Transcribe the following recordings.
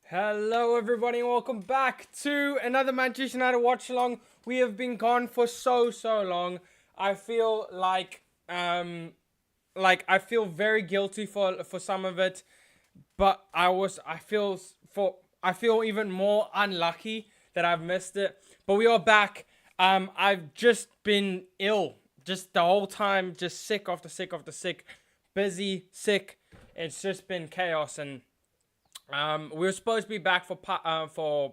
Hello everybody and welcome back to another Manchester United watch along. We have been gone for so long. I feel like I feel very guilty for some of it, but I feel even more unlucky that I've missed it. But we are back. I've just been ill just the whole time, just sick after sick after sick, busy, sick. It's just been chaos. And we were supposed to be back for PAOK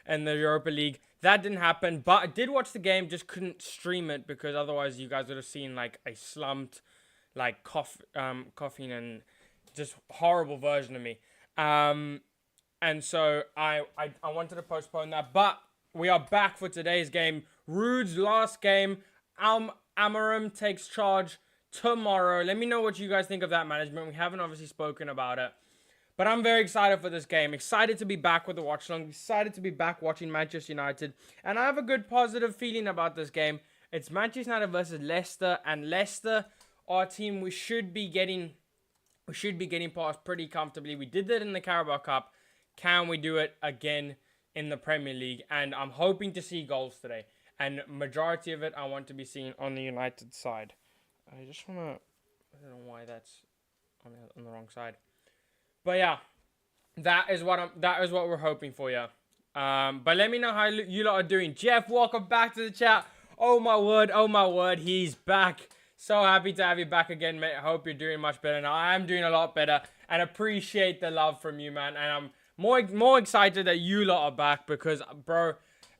and the Europa League. That didn't happen, but I did watch the game. Just couldn't stream it because otherwise you guys would have seen like a slumped, like coughing and just horrible version of me. And so I wanted to postpone that, but we are back for today's game. Rude's last game. Amarim takes charge tomorrow. Let me know what you guys think of that management. We haven't obviously spoken about it, but I'm very excited for this game. Excited to be back with the watch along. Excited to be back watching Manchester United, and I have a good positive feeling about this game. It's Manchester United versus Leicester, and Leicester are a team we should be getting past pretty comfortably. We did that in the Carabao Cup. Can we do it again in the Premier League? And I'm hoping to see goals today, and majority of it I want to be seeing on the United side. I don't know why that's on the wrong side. But yeah, that is what we're hoping for, yeah. But let me know how you lot are doing. Jeff, welcome back to the chat. Oh my word, he's back. So happy to have you back again, mate. I hope you're doing much better now. I am doing a lot better, and appreciate the love from you, man. And I'm more excited that you lot are back because, bro,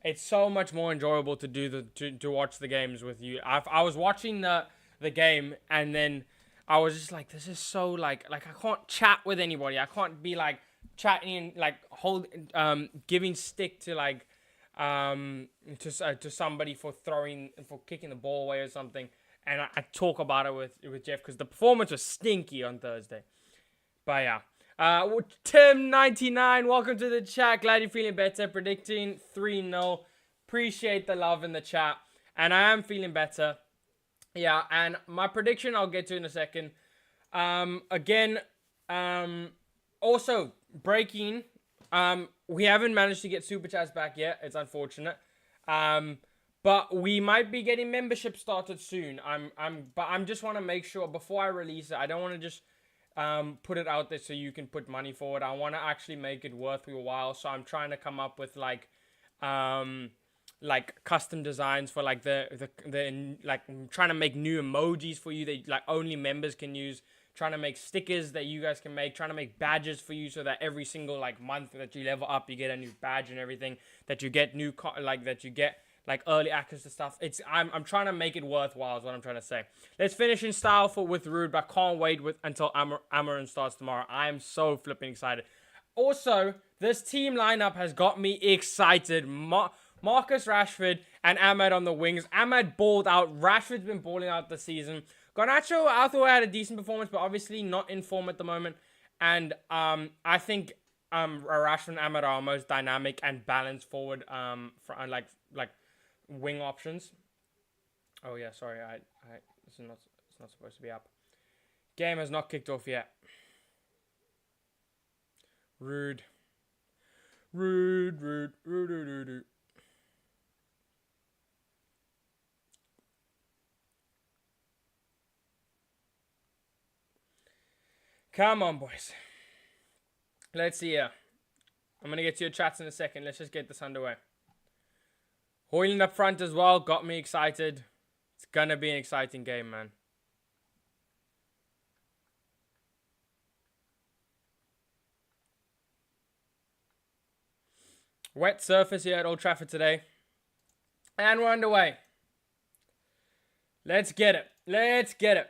it's so much more enjoyable to watch the games with you. I was watching the game, and then I was just like, this is so like I can't chat with anybody. I can't be like chatting and giving stick to to somebody for kicking the ball away or something. And I talk about it with Jeff because the performance was stinky on Thursday. But yeah. Tim99, welcome to the chat. Glad you're feeling better. Predicting 3-0. Appreciate the love in the chat. And I am feeling better. Yeah, and my prediction I'll get to in a second. Also, breaking. We haven't managed to get Super Chats back yet. It's unfortunate. But we might be getting membership started soon. But I just want to make sure before I release it. I don't want to just put it out there so you can put money forward. I want to actually make it worth your while. So I'm trying to come up with like custom designs for like the I'm trying to make new emojis for you that like only members can use. Trying to make stickers that you guys can make. Trying to make badges for you so that every single like month that you level up, you get a new badge and everything. That you get early access to stuff. I'm trying to make it worthwhile is what I'm trying to say. Let's finish in style with Rude, but I can't wait until Amarin starts tomorrow. I am so flipping excited. Also, this team lineup has got me excited. Marcus Rashford and Ahmad on the wings. Ahmad balled out. Rashford's been balling out this season. Garnacho, I thought had a decent performance, but obviously not in form at the moment. And I think Rashford and Ahmad are most dynamic and balanced forward like wing options. Oh yeah, sorry, it's not supposed to be up. Game has not kicked off yet. Rude. Come on, boys. Let's see here. I'm going to get to your chats in a second. Let's just get this underway. Hoyland up front as well. Got me excited. It's going to be an exciting game, man. Wet surface here at Old Trafford today. And we're underway. Let's get it.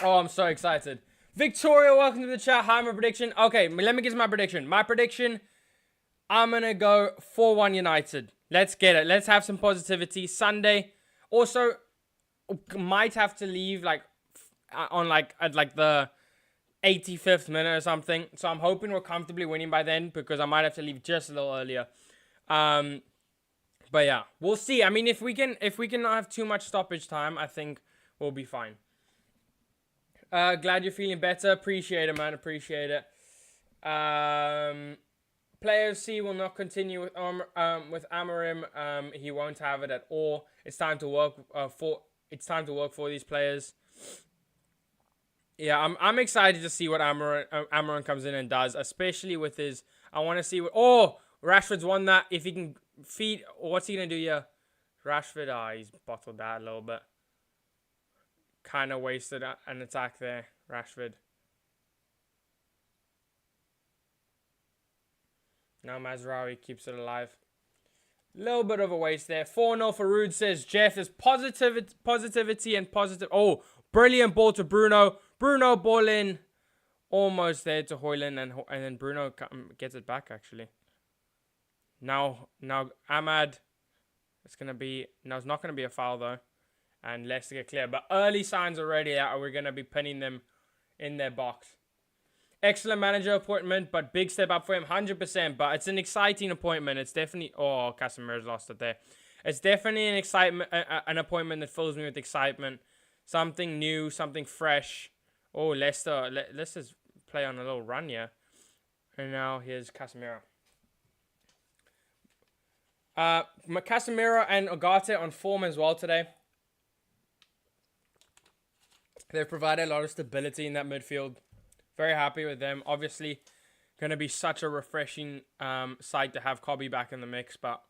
Oh, I'm so excited. Victoria, welcome to the chat. Hi, my prediction. Okay, let me give my prediction. My prediction, I'm going to go 4-1 United. Let's get it. Let's have some positivity. Sunday. Also, might have to leave at the 85th minute or something. So I'm hoping we're comfortably winning by then because I might have to leave just a little earlier. But yeah, we'll see. I mean, if we can not have too much stoppage time, I think we'll be fine. Glad you're feeling better. Appreciate it, man. Appreciate it. Player C will not continue with Amorim. He won't have it at all. It's time to work for these players. Yeah, I'm excited to see what Amaron comes in and does, especially with his. I want to see what. Oh, Rashford's won that. If he can feed, what's he gonna do here? Rashford, he's bottled that a little bit. Kind of wasted an attack there, Rashford. Now Mazraoui keeps it alive. Little bit of a waste there. 4-0 for Rude, says Jeff. There's positivity and positive. Oh, brilliant ball to Bruno. Bruno ball in. Almost there to Højlund, and then Bruno gets it back, actually. Now Ahmad. It's not going to be a foul, though. And Leicester get clear. But early signs already that we're going to be pinning them in their box. Excellent manager appointment, but big step up for him, 100%. But it's an exciting appointment. It's definitely... Oh, Casemiro's lost it there. It's definitely an appointment that fills me with excitement. Something new, something fresh. Oh, Leicester. Leicester's play on a little run here. And now here's Casemiro. Casemiro and Ugarte on form as well today. They've provided a lot of stability in that midfield. Very happy with them. Obviously, going to be such a refreshing side to have Kobe back in the mix. But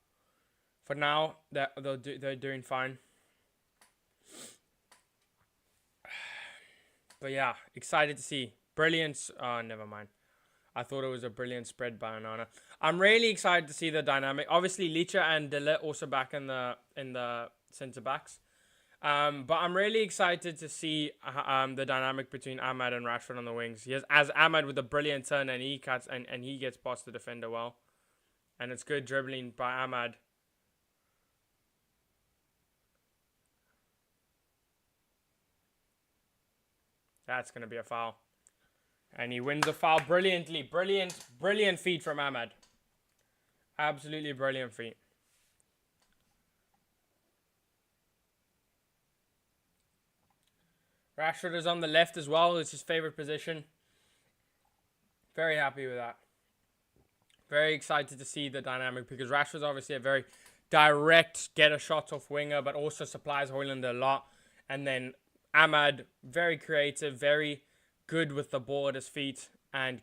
for now, they're doing fine. But yeah, excited to see. Brilliant. Oh, never mind. I thought it was a brilliant spread by Onana. I'm really excited to see the dynamic. Obviously, Licha and De Ligt also back in the centre backs. But I'm really excited to see the dynamic between Ahmad and Rashford on the wings. He has Ahmad with a brilliant turn, and he cuts and he gets past the defender well. And it's good dribbling by Ahmad. That's going to be a foul. And he wins the foul brilliantly. Brilliant feed from Ahmad. Absolutely brilliant feed. Rashford is on the left as well. It's his favorite position. Very happy with that. Very excited to see the dynamic because Rashford's obviously a very direct, get a shot off winger, but also supplies Højlund a lot. And then Ahmad, very creative, very good with the ball at his feet, and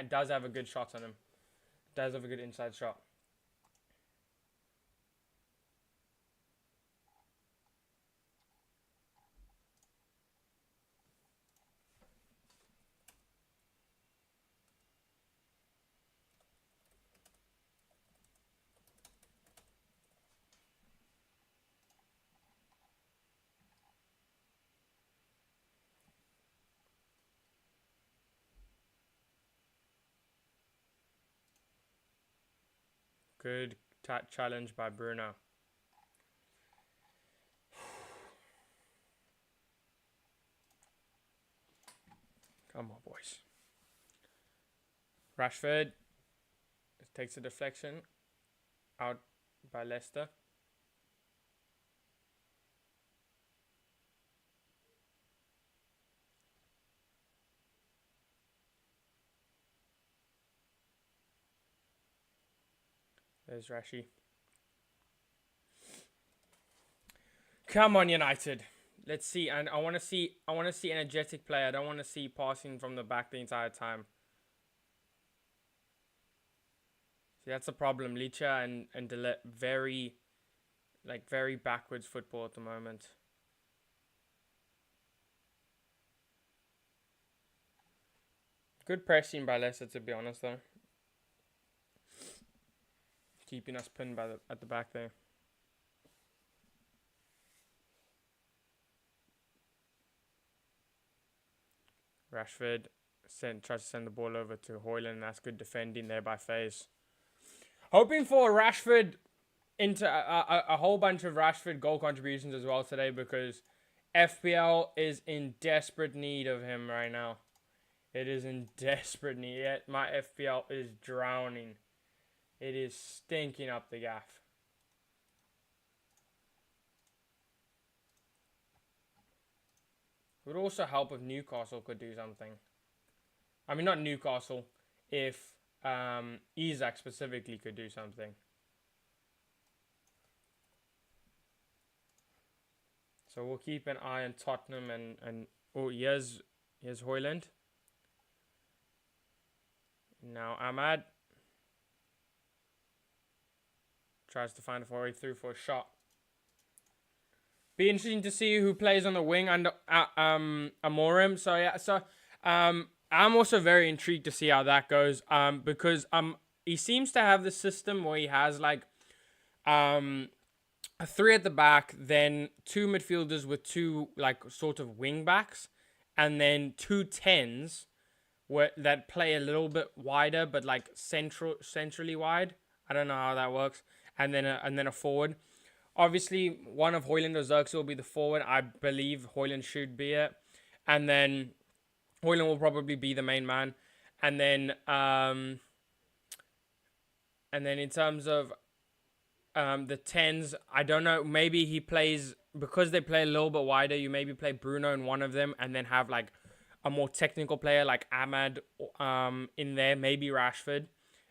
does have a good shot on him. Does have a good inside shot. Good challenge by Bruno. Come on, boys. Rashford takes a deflection out by Leicester. There's Rashi. Come on, United. Let's see. And I want to see energetic play. I don't want to see passing from the back the entire time. See, that's a problem. Licha and De Ligt, very backwards football at the moment. Good pressing by Leicester, to be honest, though. Keeping us pinned at the back there. Rashford tries to send the ball over to Højlund. That's good defending there by FaZe. Hoping for Rashford into a whole bunch of Rashford goal contributions as well today because FPL is in desperate need of him right now. It is in desperate need. My FPL is drowning. It is stinking up the gaff. It would also help if Newcastle could do something. I mean, not Newcastle. if Isak specifically could do something. So we'll keep an eye on Tottenham and oh, here's Højlund. Now Ahmad tries to find a way through for a shot. Be interesting to see who plays on the wing under Amorim. So yeah, I'm also very intrigued to see how that goes. Because he seems to have the system where he has like a 3 at the back, then 2 midfielders with 2 like sort of wing backs, and then 2 10s that play a little bit wider, but like centrally wide. I don't know how that works. And then a forward. Obviously, one of Højlund or Xerxes will be the forward. I believe Højlund should be it. And then Højlund will probably be the main man. And then in terms of the 10s, I don't know. Maybe he plays, because they play a little bit wider, you maybe play Bruno in one of them and then have like a more technical player like Ahmad in there, maybe Rashford.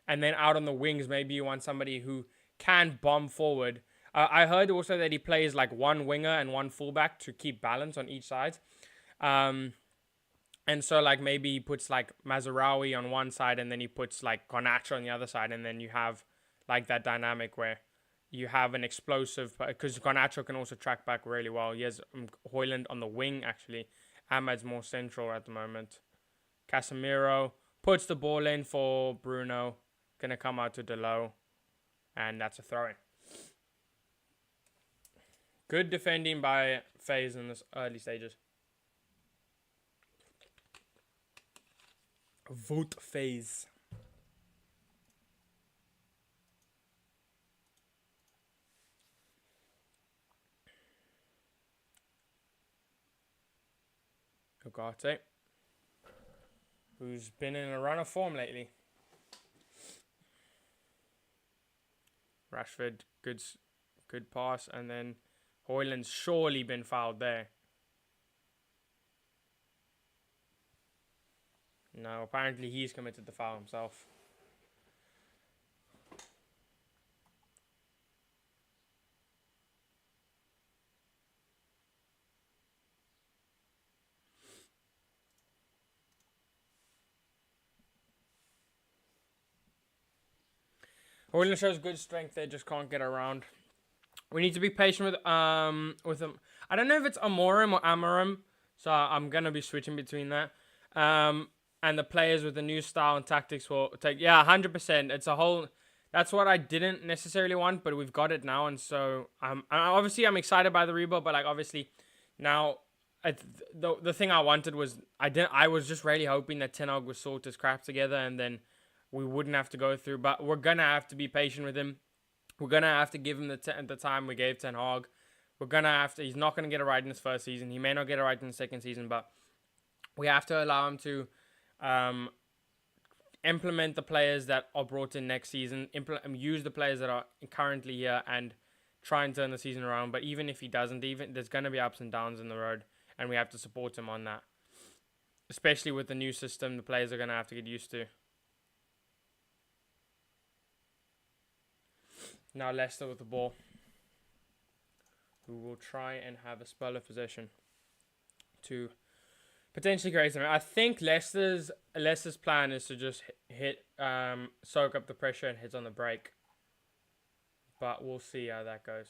And then out on the wings, maybe you want somebody who can bomb forward. I heard also that he plays like 1 winger and 1 fullback to keep balance on each side. And so like maybe he puts like Mazraoui on one side and then he puts like Garnacho on the other side. And then you have like that dynamic where you have an explosive, because Garnacho can also track back really well. He has Højlund on the wing actually. Ahmad's more central at the moment. Casemiro puts the ball in for Bruno. Gonna come out to Delo. And that's a throw-in. Good defending by FaZe in this early stages. Vote FaZe. Ugarte, who's been in a run of form lately. Rashford, good pass, and then Højlund's surely been fouled there. No, apparently he's committed the foul himself. Højlund shows good strength, they just can't get around. We need to be patient with him. I don't know if it's Amorim or Amarim, so I'm gonna be switching between that. And the players with the new style and tactics will take 100%. It's a whole. That's what I didn't necessarily want, but we've got it now, and so obviously I'm excited by the rebuild, but like obviously now the thing I wanted was I was just really hoping that Ten Hag would sort his crap together and then we wouldn't have to go through. But we're gonna have to be patient with him. We're gonna have to give him the time we gave Ten Hag. We're gonna have to. He's not gonna get it right in his first season. He may not get it right in the second season, but we have to allow him to implement the players that are brought in next season. Use the players that are currently here and try and turn the season around. But even if he doesn't, there's gonna be ups and downs in the road, and we have to support him on that. Especially with the new system, the players are gonna have to get used to. Now Leicester with the ball, who will try and have a spell of possession to potentially create something. I think Leicester's plan is to just soak up the pressure and hit on the break. But we'll see how that goes.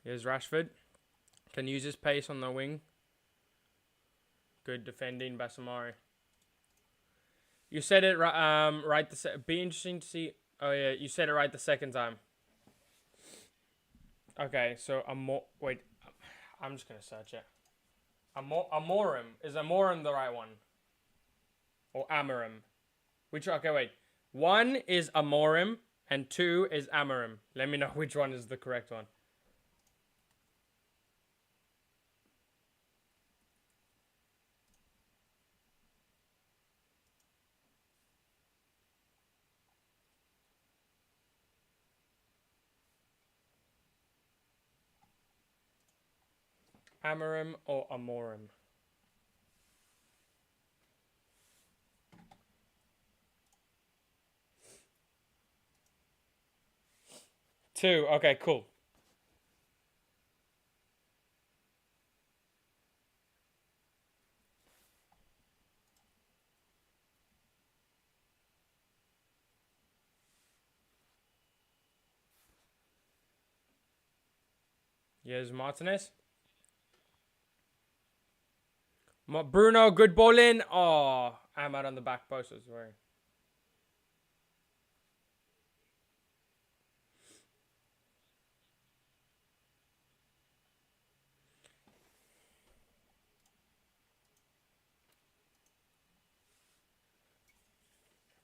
Here's Rashford. Can use his pace on the wing. Good defending by Samari. You said it right. Be interesting to see. Oh yeah, you said it right the second time. Okay, so wait, I'm just gonna search it. Amorim, is Amorim the right one? Or Amarim? Okay, wait. 1 is Amorim and 2 is Amarim. Let me know which one is the correct one. Amarim or Amorim? Two. Okay, cool. Yes, Martinez. Bruno, good ball in. Oh, Ahmad on the back post was worrying.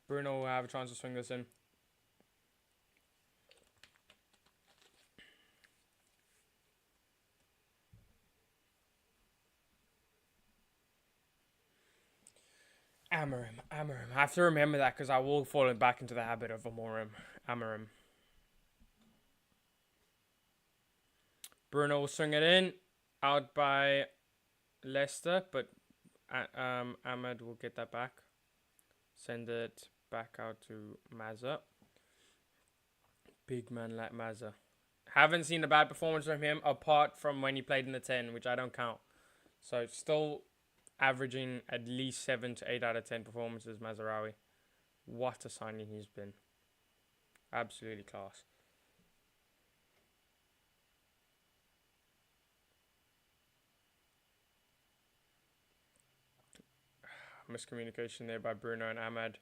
Bruno will have a chance to swing this in. Amarim. I have to remember that because I will fall back into the habit of Amarim. Bruno will swing it in. Out by Leicester, but Ahmed will get that back. Send it back out to Mazza. Big man like Mazza. Haven't seen a bad performance from him apart from when he played in the 10, which I don't count. So still averaging at least 7 to 8 out of 10 performances, Mazraoui. What a signing he's been. Absolutely class. Miscommunication there by Bruno and Ahmad.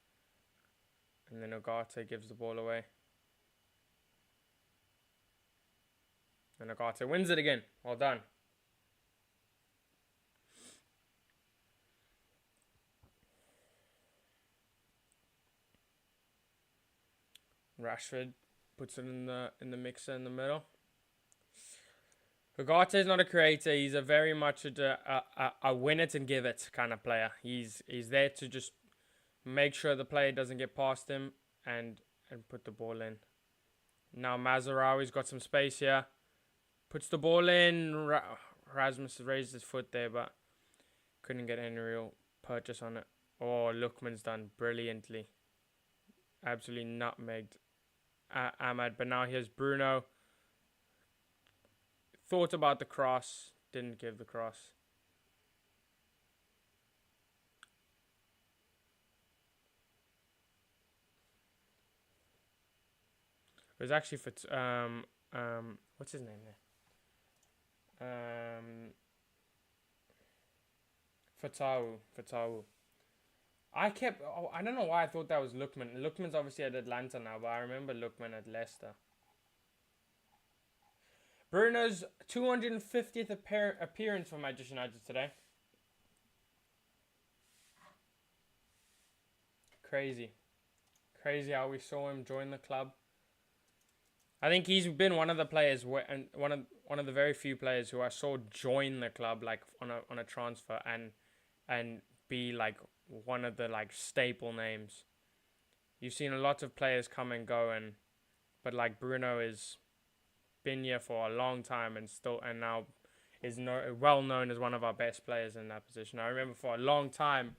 And then Ogata gives the ball away. And Ogata wins it again. Well done. Rashford puts it in the mixer in the middle. Ogata is not a creator. He's a very much a win it and give it kind of player. He's there to just make sure the player doesn't get past him and put the ball in. Now Mazraoui's got some space here. Puts the ball in. Rasmus raised his foot there, but couldn't get any real purchase on it. Oh, Lookman's done brilliantly. Absolutely nutmegged Ahmad. But now here's Bruno. Thought about the cross. Didn't give the cross. It was actually for what's his name there? Fatawu. I don't know why I thought that was Lookman. Lookman's obviously at Atlanta now, but I remember Lookman at Leicester. Bruno's 250th appearance for Manchester United today. Crazy how we saw him join the club. I think he's been one of the players, and one of the very few players who I saw join the club like on a transfer and be like one of the like staple names. You've seen a lot of players come and go, but like Bruno is been here for a long time and now is well known as one of our best players in that position. I remember for a long time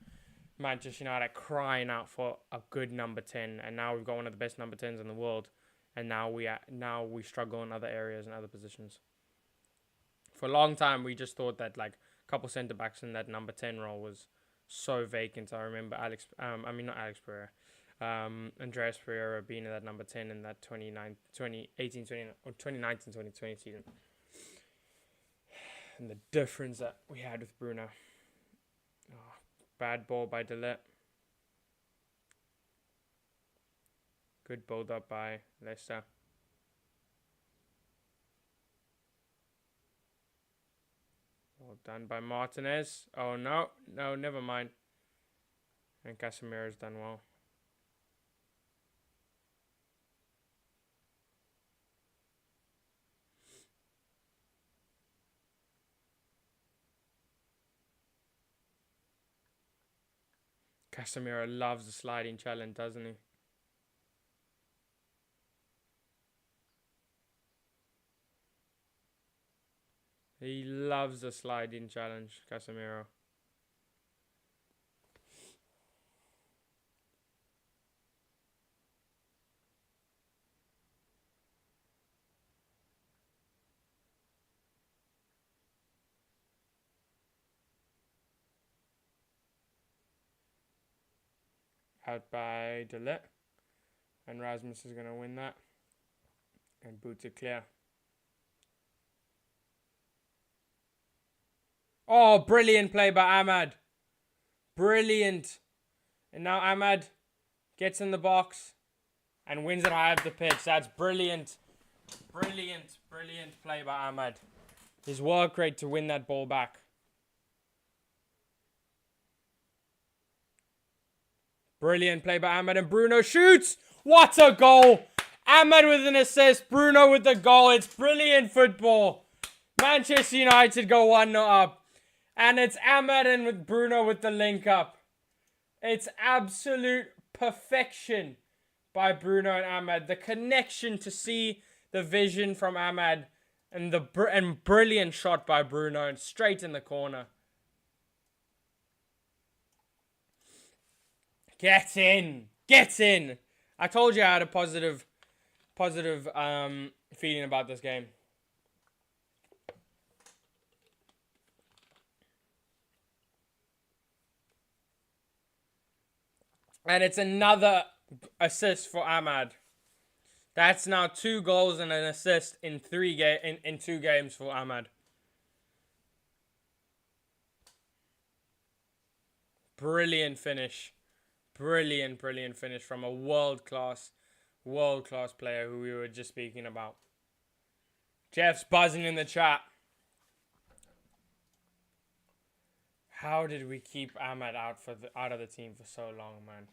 Manchester United crying out for a good number 10, and now we've got one of the best number 10s in the world, and now we struggle in other areas and other positions. For a long time we just thought that like a couple centre backs in that number 10 role was so vacant. I remember Andreas Pereira being in that number 10 in that 2019-2020 season. And the difference that we had with Bruno. Oh, bad ball by Delet. Good build up by Leicester. Well done by Martinez. Oh no, never mind. And Casemiro's done well. Casemiro loves the sliding challenge, doesn't he? He loves the sliding challenge, Casemiro. Out by De Ligt. And Rasmus is going to win that. And boots it clear. Oh, brilliant play by Ahmad. Brilliant. And now Ahmad gets in the box and wins it high up the pitch. That's brilliant. Brilliant play by Ahmad. His work rate to win that ball back. Brilliant play by Ahmad, and Bruno shoots. What a goal. Ahmad with an assist. Bruno with the goal. It's brilliant football. Manchester United go 1-0 up. And it's Ahmad and with Bruno with the link up. It's absolute perfection by Bruno and Ahmad. The connection to see the vision from Ahmad. And brilliant shot by Bruno. And straight in the corner. Get in. Get in. I told you I had a positive feeling about this game. And it's another assist for Ahmad. That's now 2 goals and an assist in 2 games for Ahmad. Brilliant finish. Brilliant finish from a world-class player who we were just speaking about. Jeff's buzzing in the chat. How did we keep Ahmad out of the team for so long, man?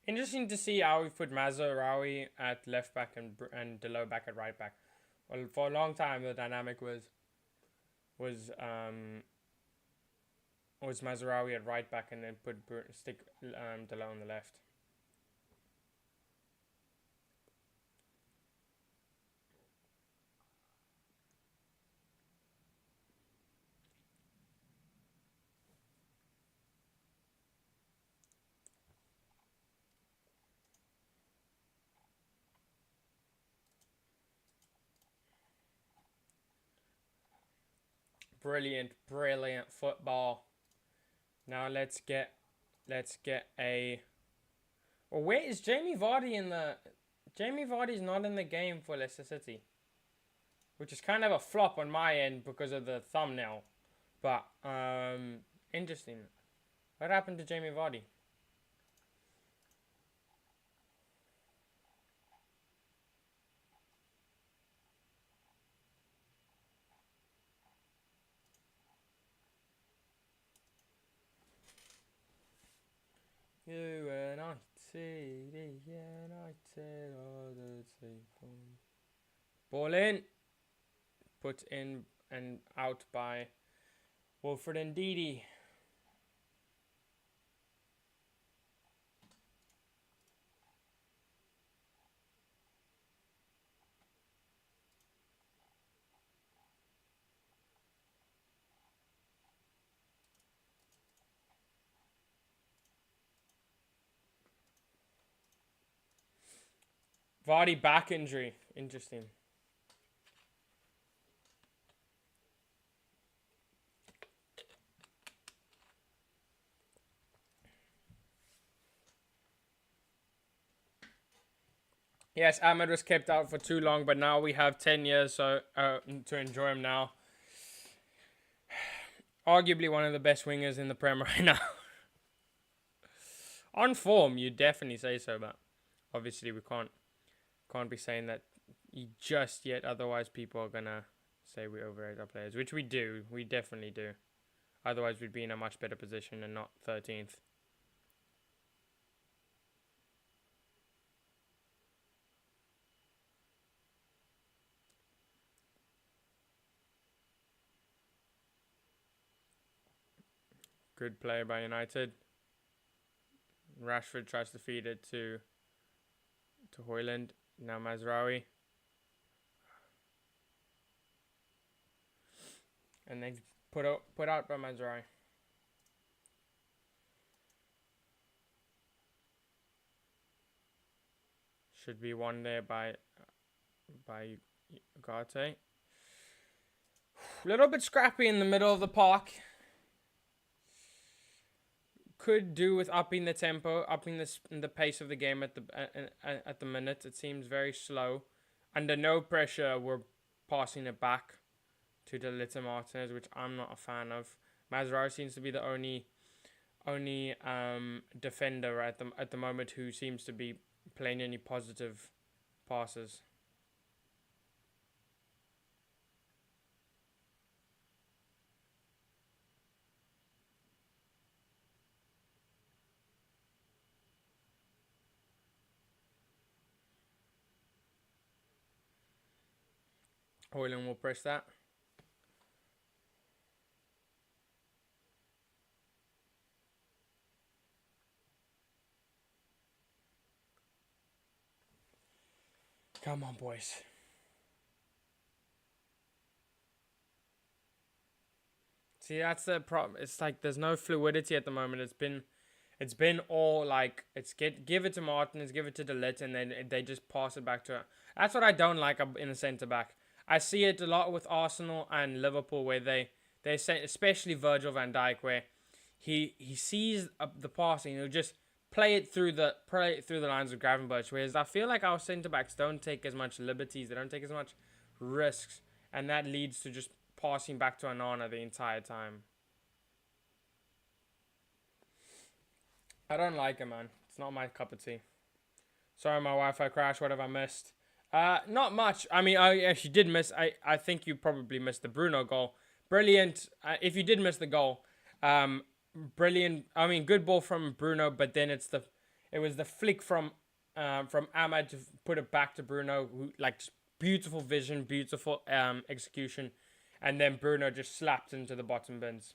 Interesting to see how we put Mazraoui at left back and Delo back at right back. Well, for a long time the dynamic was Mazraoui at right back and then stick Delo on the left. Brilliant football. Now let's get a. Well, where is Jamie Vardy in the? Jamie Vardy's not in the game for Leicester City, which is kind of a flop on my end because of the thumbnail. But interesting. What happened to Jamie Vardy? United all the same. Ball in. Put in and out by Wilfred Ndidi. Vardy back injury. Interesting. Yes, Ahmed was kept out for too long, but now we have 10 years so to enjoy him now. Arguably one of the best wingers in the Prem right now. On form, you definitely say so, but obviously we can't be saying that just yet. Otherwise, people are gonna say we overrate our players, which we do. We definitely do. Otherwise, we'd be in a much better position and not 13th. Good play by United. Rashford tries to feed it to Højlund. Now Mazraoui. And then put out by Mazraoui. Should be won there by Ugarte. A little bit scrappy in the middle of the park. Could do with upping the tempo, upping the pace of the game at the minute. It seems very slow. Under no pressure, we're passing it back to De Ligt and Martinez, which I'm not a fan of. Mazraoui seems to be the only defender at the moment who seems to be playing any positive passes. Højlund will press that. Come on, boys. See, that's the problem. It's like there's no fluidity at the moment. It's been all like give it to Martinez, give it to De Ligt, and then they just pass it back to her. That's what I don't like in a centre back. I see it a lot with Arsenal and Liverpool, where they say, especially Virgil van Dijk, where he sees the passing, he'll just play it through the lines of Gravenberch. Whereas I feel like our centre backs don't take as much liberties, they don't take as much risks, and that leads to just passing back to Onana the entire time. I don't like it, man. It's not my cup of tea. Sorry, my Wi-Fi crashed. What have I missed? Not much. I mean, I actually did miss. I think you probably missed the Bruno goal. Brilliant. If you did miss the goal, brilliant. I mean, good ball from Bruno, but then it was the flick from Ahmad to put it back to Bruno. Who, like, just beautiful vision, beautiful execution, and then Bruno just slapped into the bottom bins.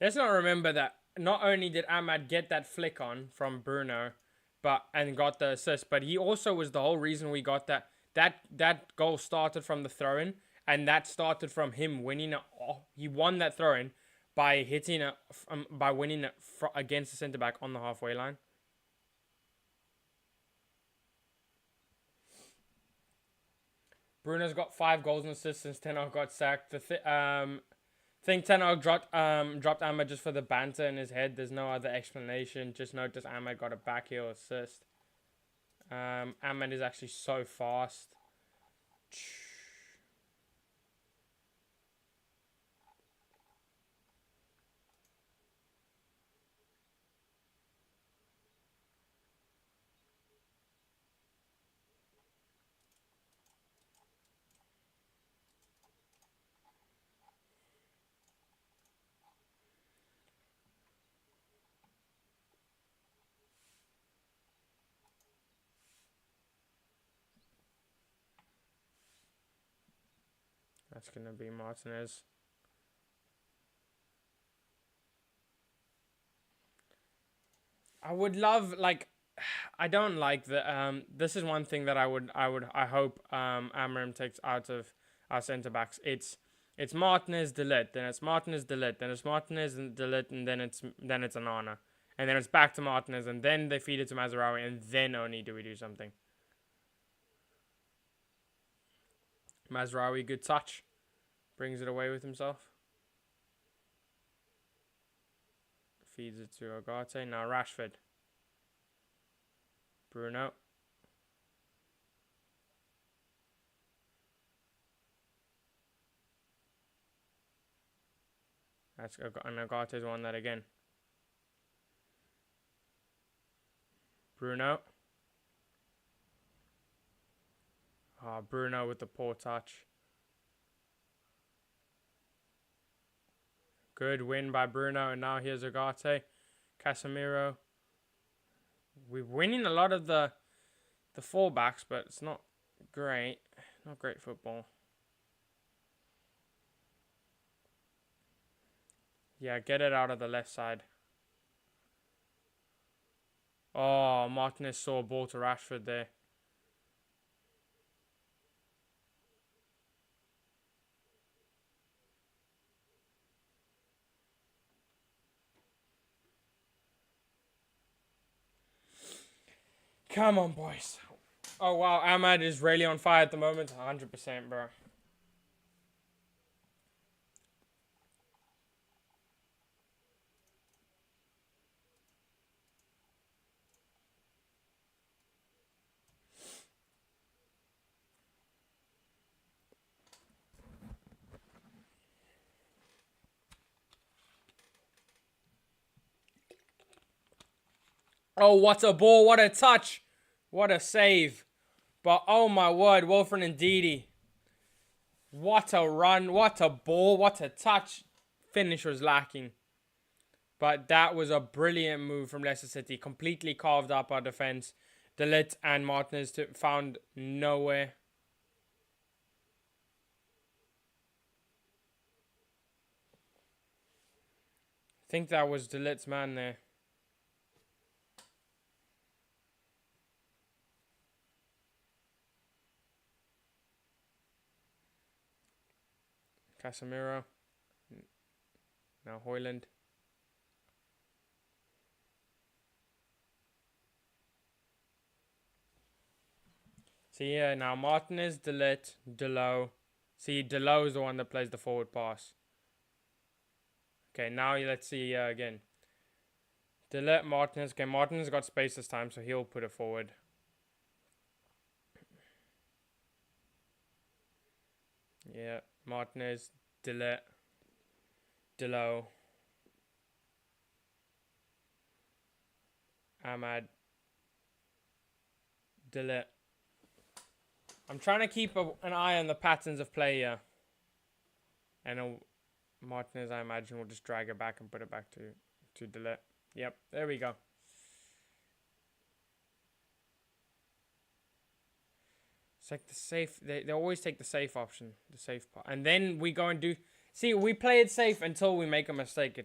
Let's not remember that not only did Ahmad get that flick on from Bruno, and got the assist, but he also was the whole reason we got that goal started from the throw-in, and that started from him winning it. He won that throw-in by hitting it, by winning it against the centre back on the halfway line. Bruno's got 5 goals and assists since Ten Hag got sacked. Think Ten Hag dropped Ahmad just for the banter in his head. There's no other explanation. Just notice Ahmad got a backheel assist. Ahmad is actually so fast. That's going to be Martinez. I would love, like, I don't like the this is one thing that I hope Amram takes out of our centre backs. It's Martinez, De Ligt, then it's Martinez, De Ligt, then it's Martinez and De Ligt, and then it's Onana. And then it's back to Martinez, and then they feed it to Mazraoui, and then only do we do something. Mazraoui, good touch. Brings it away with himself. Feeds it to Ugarte. Now Rashford. Bruno. That's and Agate's won that again. Bruno. Oh, Bruno with the poor touch. Good win by Bruno, and now here's Agate. Casemiro. We're winning a lot of the fullbacks, but it's not great. Not great football. Yeah, get it out of the left side. Oh, Martinez saw a ball to Rashford there. Come on, boys. Oh, wow. Ahmad is really on fire at the moment. 100%, bro. Oh, what a ball. What a touch. What a save. But, oh my word, Wilfred and Ndidi. What a run. What a ball. What a touch. Finish was lacking. But that was a brilliant move from Leicester City. Completely carved up our defense. De Ligt and Martinez found nowhere. I think that was De Ligt's man there. Casemiro. Now Højlund. See here now Martinez, De Ligt, Delo. See, Delo is the one that plays the forward pass. Okay, now let's see again. De Ligt, Martinez. Okay, Martinez got space this time, so he'll put it forward. Yeah, Martinez, De Ligt, Delo, Ahmad, De Ligt. I'm trying to keep an eye on the patterns of play here. And Martinez, I imagine, will just drag it back and put it back to De Ligt. Yep, there we go. It's like the safe. They always take the safe option, the safe part. And then we go and do... See, we play it safe until we make a mistake.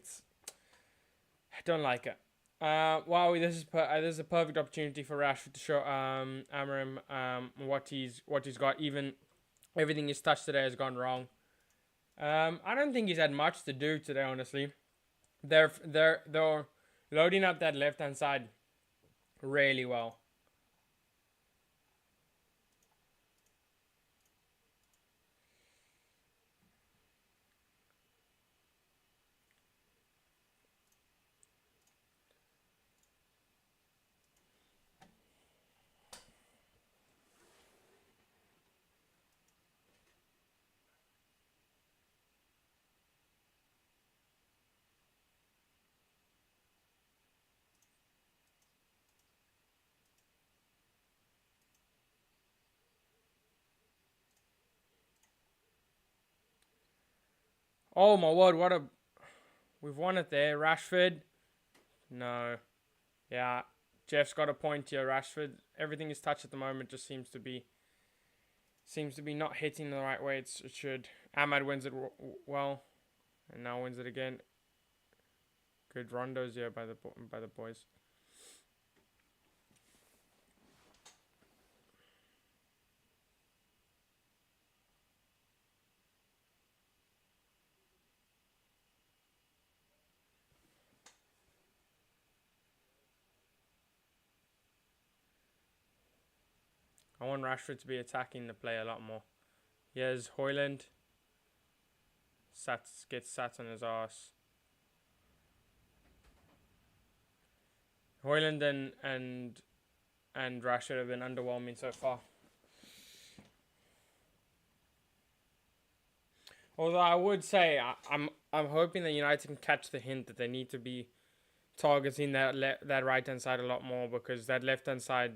I don't like it. Wow, this is a perfect opportunity for Rashford to show Amorim what he's got. Even everything he's touched today has gone wrong. I don't think he's had much to do today, honestly. They're loading up that left hand side really well. Oh my word, we've won it there. Rashford. No. Yeah. Jeff's got a point here. Rashford. Everything he's touched at the moment just seems to be not hitting the right way it should. Ahmad wins it well. And now wins it again. Good rondos here by the boys. I want Rashford to be attacking the play a lot more. Here's Højlund. Gets sat on his ass. Højlund and Rashford have been underwhelming so far. Although I would say I'm hoping that United can catch the hint that they need to be targeting that right hand side a lot more, because that left hand side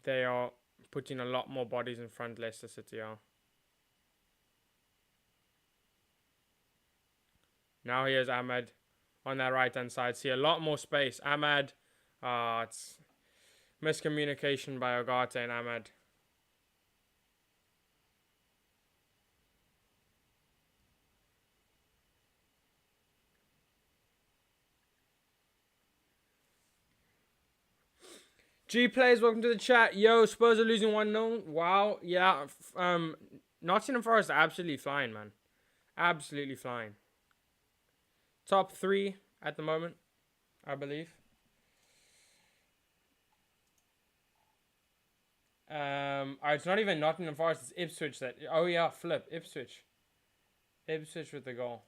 they are putting a lot more bodies in front. Leicester City are. Now here's Ahmed on that right hand side. See a lot more space. Ahmed, it's miscommunication by Ogata and Ahmed. G Plays, welcome to the chat. Yo, Spurs are losing 1-0. Wow, yeah. Nottingham Forest are absolutely flying, man. Absolutely flying. Top 3 at the moment, I believe. It's not even Nottingham Forest, it's Ipswich that. Oh yeah, flip Ipswich. Ipswich with the goal.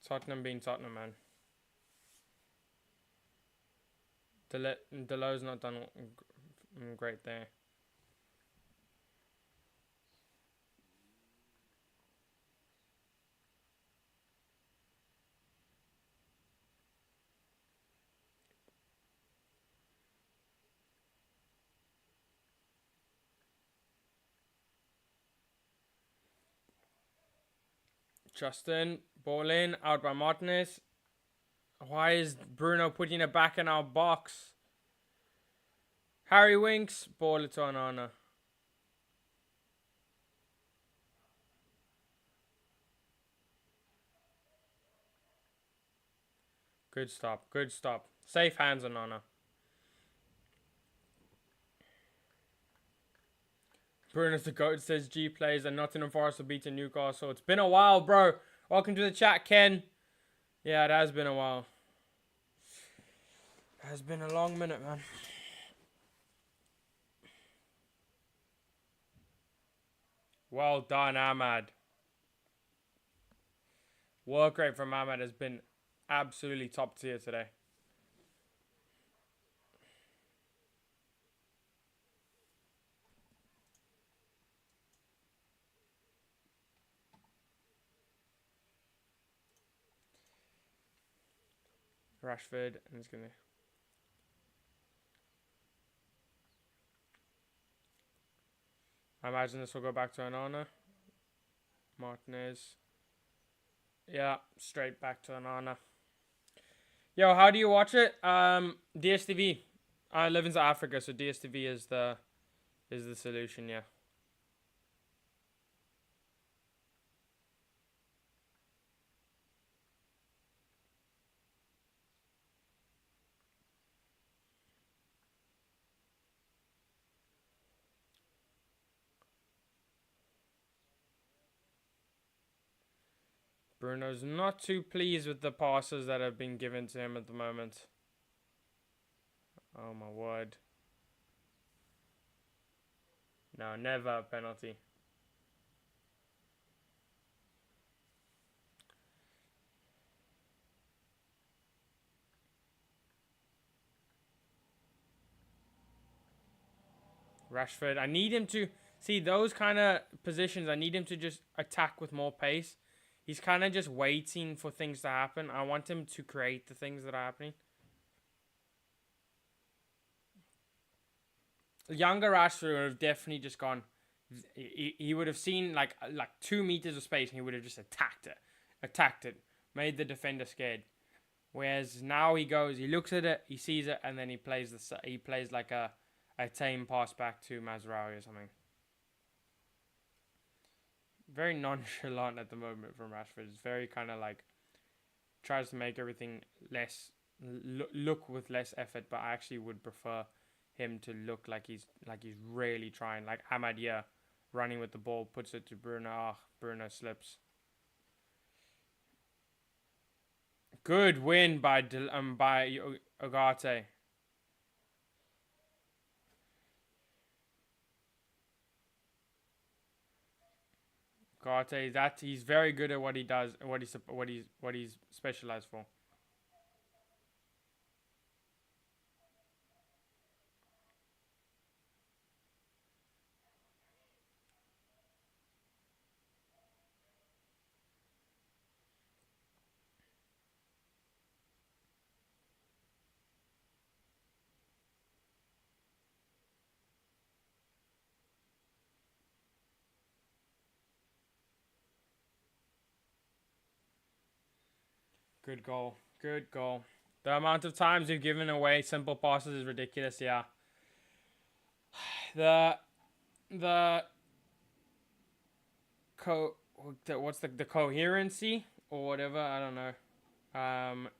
Tottenham being Tottenham, man. Delo's not done great there. Justin, ball in, out by Martinez. Why is Bruno putting it back in our box? Harry Winks, ball it to Onana. Good stop, good stop. Safe hands, Onana. Bruno's the GOAT, says G Plays, and Nottingham Forest will beat Newcastle. It's been a while, bro. Welcome to the chat, Ken. Yeah, it has been a while. It has been a long minute, man. Well done, Ahmad. Work rate from Ahmad has been absolutely top tier today. Rashford, and he's gonna. I imagine this will go back to Onana. Martinez. Yeah, straight back to Onana. Yo, how do you watch it? DSTV. I live in South Africa, so DSTV is the solution. Yeah. Bruno's not too pleased with the passes that have been given to him at the moment. Oh my word. No, never a penalty. Rashford, I need him to see those kind of positions. I need him to just attack with more pace. He's kind of just waiting for things to happen. I want him to create the things that are happening. Younger Rashford would have definitely just gone. He would have seen like 2 meters of space and he would have just attacked it, made the defender scared. Whereas now he goes, he looks at it, he sees it, and then he plays like a tame pass back to Mazraoui or something. Very nonchalant at the moment from Rashford. It's very kind of like tries to make everything less look with less effort, but I actually would prefer him to look like he's really trying. Like Ahmad, yeah, running with the ball, puts it to Bruno. Bruno slips. Good win by Ogate. Ogate, that he's very good at what he does, what he's specialized for. Good goal. Good goal. The amount of times we've given away simple passes is ridiculous, yeah. The what's the coherency or whatever, I don't know.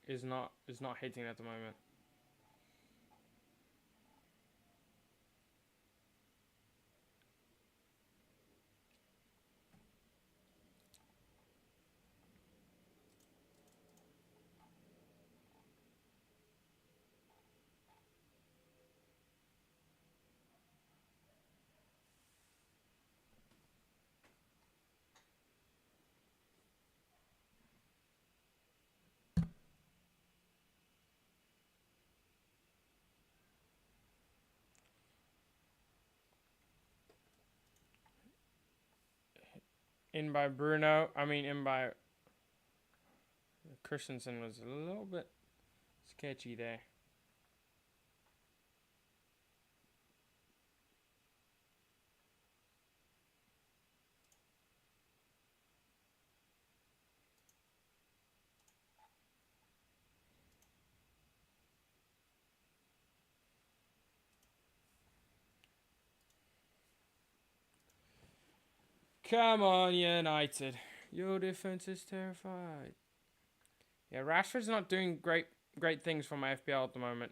Is not hitting at the moment. In by Bruno. I mean, in by Christensen was a little bit sketchy there. Come on, United. Your defense is terrified. Yeah, Rashford's not doing great things for my FPL at the moment.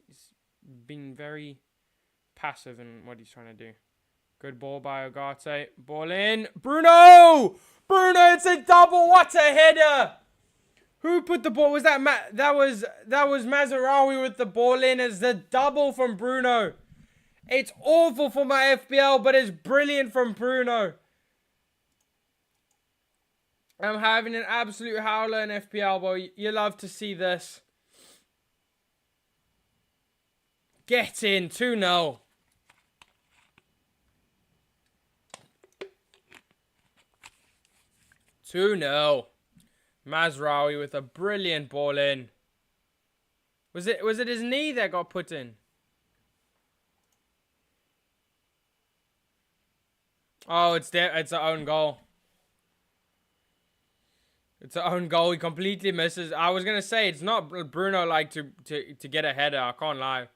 He's been very passive in what he's trying to do. Good ball by Ogate. Ball in. Bruno! Bruno, it's a double. What a header! Who put the ball? Was that that was Mazraoui with the ball in as the double from Bruno. It's awful for my FPL, but it's brilliant from Bruno. I'm having an absolute howler in FPL, boy. You love to see this. Get in. 2-0. Mazraoui with a brilliant ball in. Was it his knee that got put in? Oh, it's there. It's an own goal. It's an own goal. He completely misses. I was gonna say it's not Bruno like to get a header. I can't lie.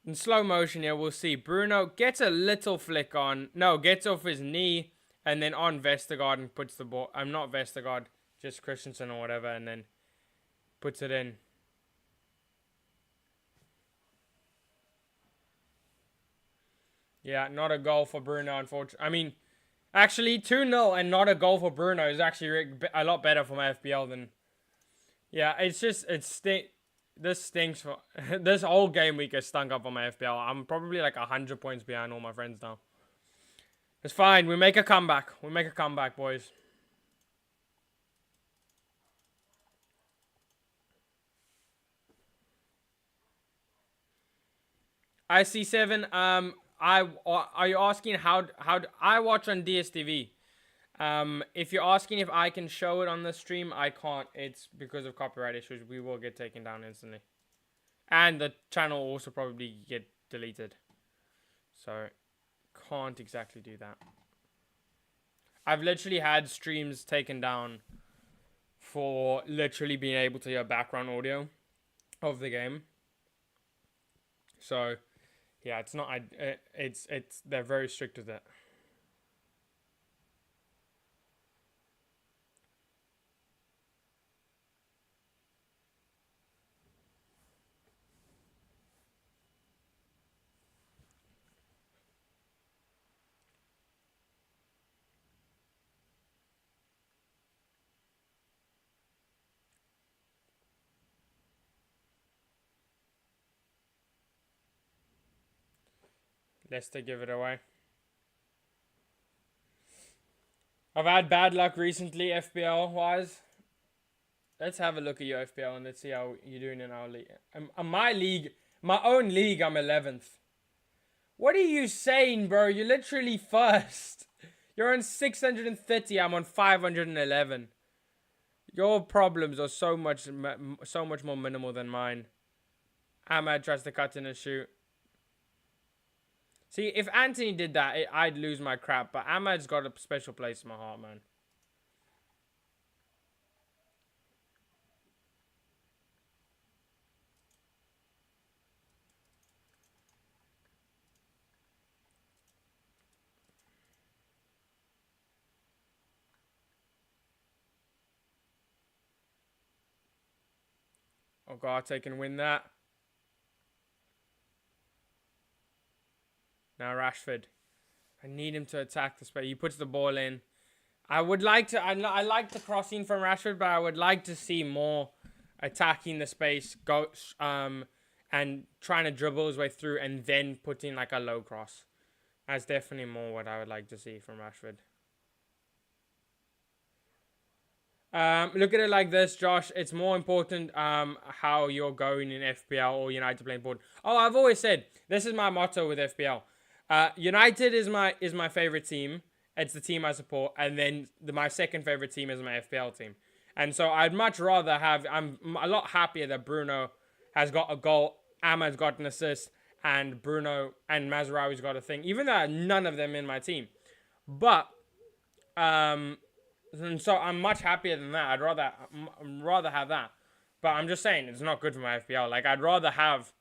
In slow motion here, we'll see. Bruno gets a little flick on. No, gets off his knee and then on Vestergaard and puts the ball. I'm not Vestergaard, just Christensen or whatever, and then puts it in. Yeah, not a goal for Bruno, unfortunately. I mean, actually, 2-0 and not a goal for Bruno is actually a lot better for my FPL than... Yeah, it's just... This stinks for... This whole game week has stunk up on my FPL. I'm probably like 100 points behind all my friends now. It's fine. We make a comeback. We make a comeback, boys. IC7, are you asking how I watch on DSTV? If you're asking if I can show it on the stream, I can't. It's because of copyright issues. We will get taken down instantly, and the channel will also probably get deleted. So, can't exactly do that. I've literally had streams taken down for literally being able to hear background audio of the game. So, yeah, it's not. It's they're very strict with it. Leicester give it away. I've had bad luck recently, FPL wise. Let's have a look at your FPL and let's see how you're doing in our league. My own league, I'm 11th. What are you saying, bro? You're literally first. You're on 630. I'm on 511. Your problems are so much more minimal than mine. Ahmad tries to cut in and shoot. See, if Anthony did that, I'd lose my crap. But Ahmad's got a special place in my heart, man. Ugarte can win that. Now Rashford. I need him to attack the space. He puts the ball in. I would like to. I like the crossing from Rashford, but I would like to see more attacking the space, and trying to dribble his way through, and then putting like a low cross. That's definitely more what I would like to see from Rashford. Look at it like this, Josh. It's more important how you're going in FPL or United playing board. Oh, I've always said this is my motto with FPL. United is my favorite team. It's the team I support, and then my second favorite team is my FPL team. And so I'd much rather have. I'm a lot happier that Bruno has got a goal, Ahmad's got an assist, and Bruno and Mazraoui's got a thing. Even though none of them in my team, but and so I'm much happier than that. I'd rather have that. But I'm just saying it's not good for my FPL. Like I'd rather have,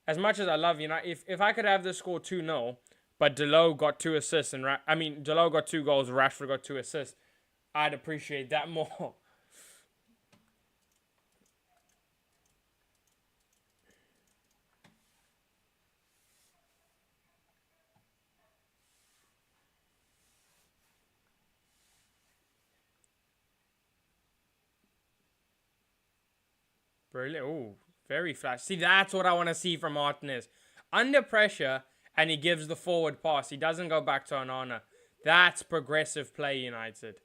as much as I love if I could have the score 2-0, but Delo got 2 assists Delo got 2 goals, Rashford got 2 assists, I'd appreciate that more. Brilliant. Ooh, very flash. See, that's what I want to see from Martinez. Under pressure, and he gives the forward pass. He doesn't go back to Onana. That's progressive play, United.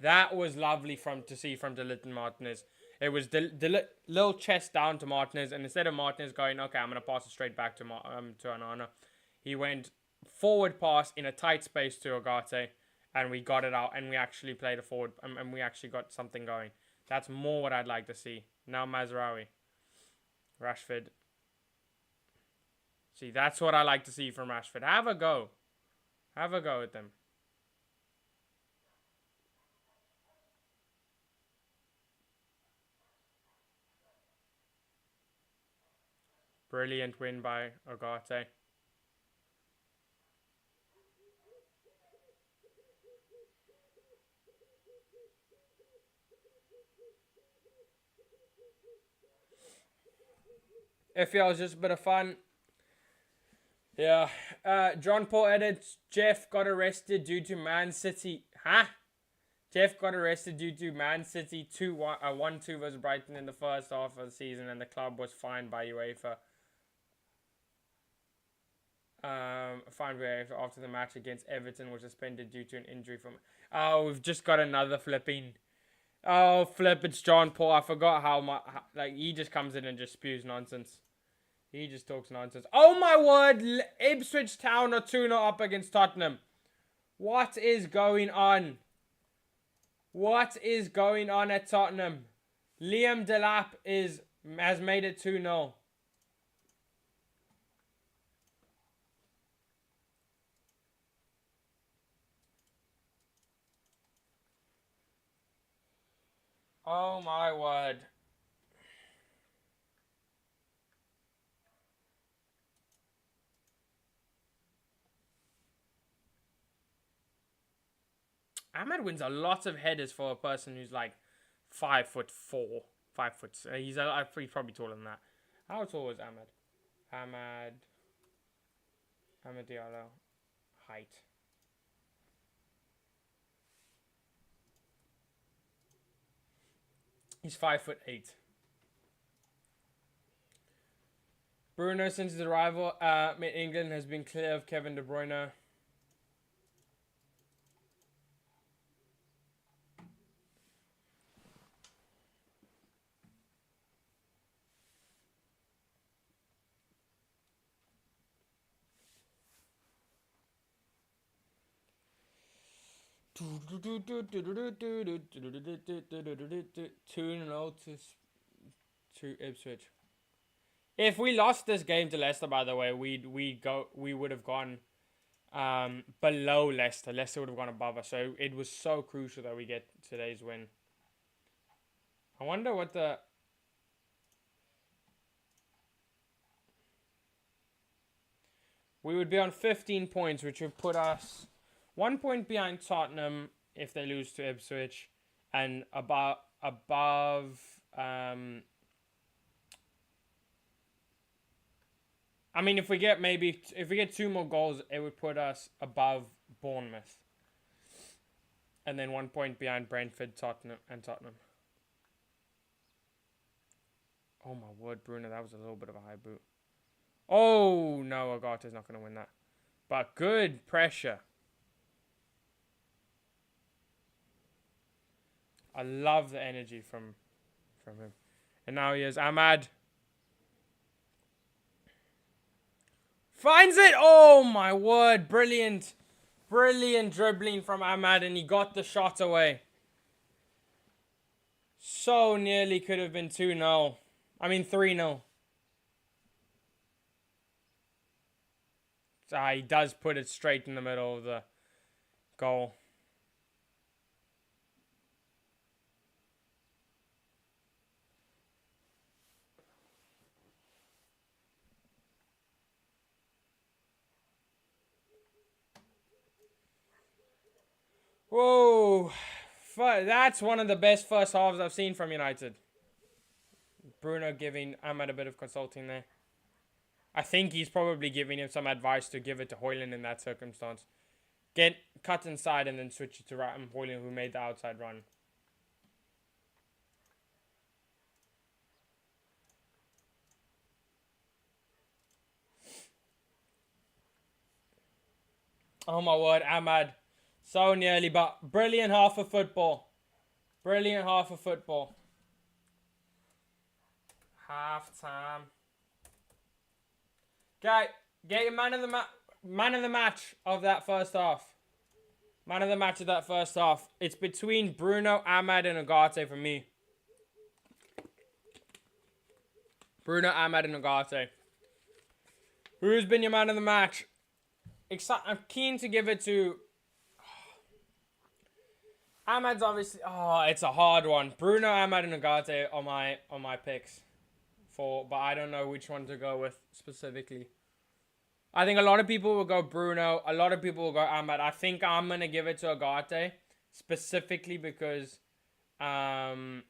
That was lovely to see from De Ligt and Martinez. It was little chest down to Martinez, and instead of Martinez going, okay, I'm going to pass it straight back to Onana, he went forward pass in a tight space to Ugarte, and we got it out, and we actually played a forward, and we actually got something going. That's more what I'd like to see. Now Mazraoui. Rashford. See, that's what I like to see from Rashford. Have a go. Have a go at them. Brilliant win by Ugarte. FPL was just a bit of fun. Yeah. John Paul edits, Jeff got arrested due to Man City. Huh? Jeff got arrested due to Man City 1-2 versus Brighton in the first half of the season, and the club was fined by UEFA. Fined by UEFA after the match against Everton was suspended due to an injury from... Oh, we've just got another flipping... Oh, flip, it's John Paul. I forgot how much... Like, he just comes in and just spews nonsense. He just talks nonsense. Oh, my word! Ipswich Town are 2-0 up against Tottenham. What is going on? What is going on at Tottenham? Liam Delap has made it 2-0. Oh my word. Ahmed wins a lot of headers for a person who's like 5'4", 5 foot. He's probably taller than that. How tall is Ahmed? Ahmed Diallo. Height. He's 5'8". Bruno, since his arrival in England, has been clear of Kevin De Bruyne. To Ipswich. If we lost this game to Leicester, by the way, we would have gone below Leicester. Leicester would have gone above us. So it was so crucial that we get today's win. I wonder what the... We would be on 15 points, which would put us 1 point behind Tottenham if they lose to Ipswich, and above. I mean, if we get 2 more goals, it would put us above Bournemouth, and then 1 point behind Brentford, Tottenham. Oh my word, Bruno, that was a little bit of a high boot. Oh no, Agate's not going to win that, but good pressure. I love the energy from him, and now he is Ahmad. Finds it! Oh my word, brilliant. Brilliant dribbling from Ahmad, and he got the shot away. So nearly could have been 2-0. I mean 3-0. He does put it straight in the middle of the goal. Whoa. That's one of the best first halves I've seen from United. Bruno giving Ahmad a bit of consulting there. I think he's probably giving him some advice to give it to Højlund in that circumstance. Get cut inside and then switch it to Højlund, who made the outside run. Oh my word, Ahmad. So nearly, but brilliant half of football. Brilliant half of football. Half time. Okay, get your man of the match of that first half. Man of the match of that first half. It's between Bruno, Ahmad, and Agate for me. Bruno, Ahmad, and Agate. Who's been your man of the match? I'm keen to give it to Ahmad's obviously. Oh, it's a hard one. Bruno, Ahmad, and Agate are my picks but I don't know which one to go with specifically. I think a lot of people will go Bruno. A lot of people will go Ahmad. I think I'm gonna give it to Agate specifically because I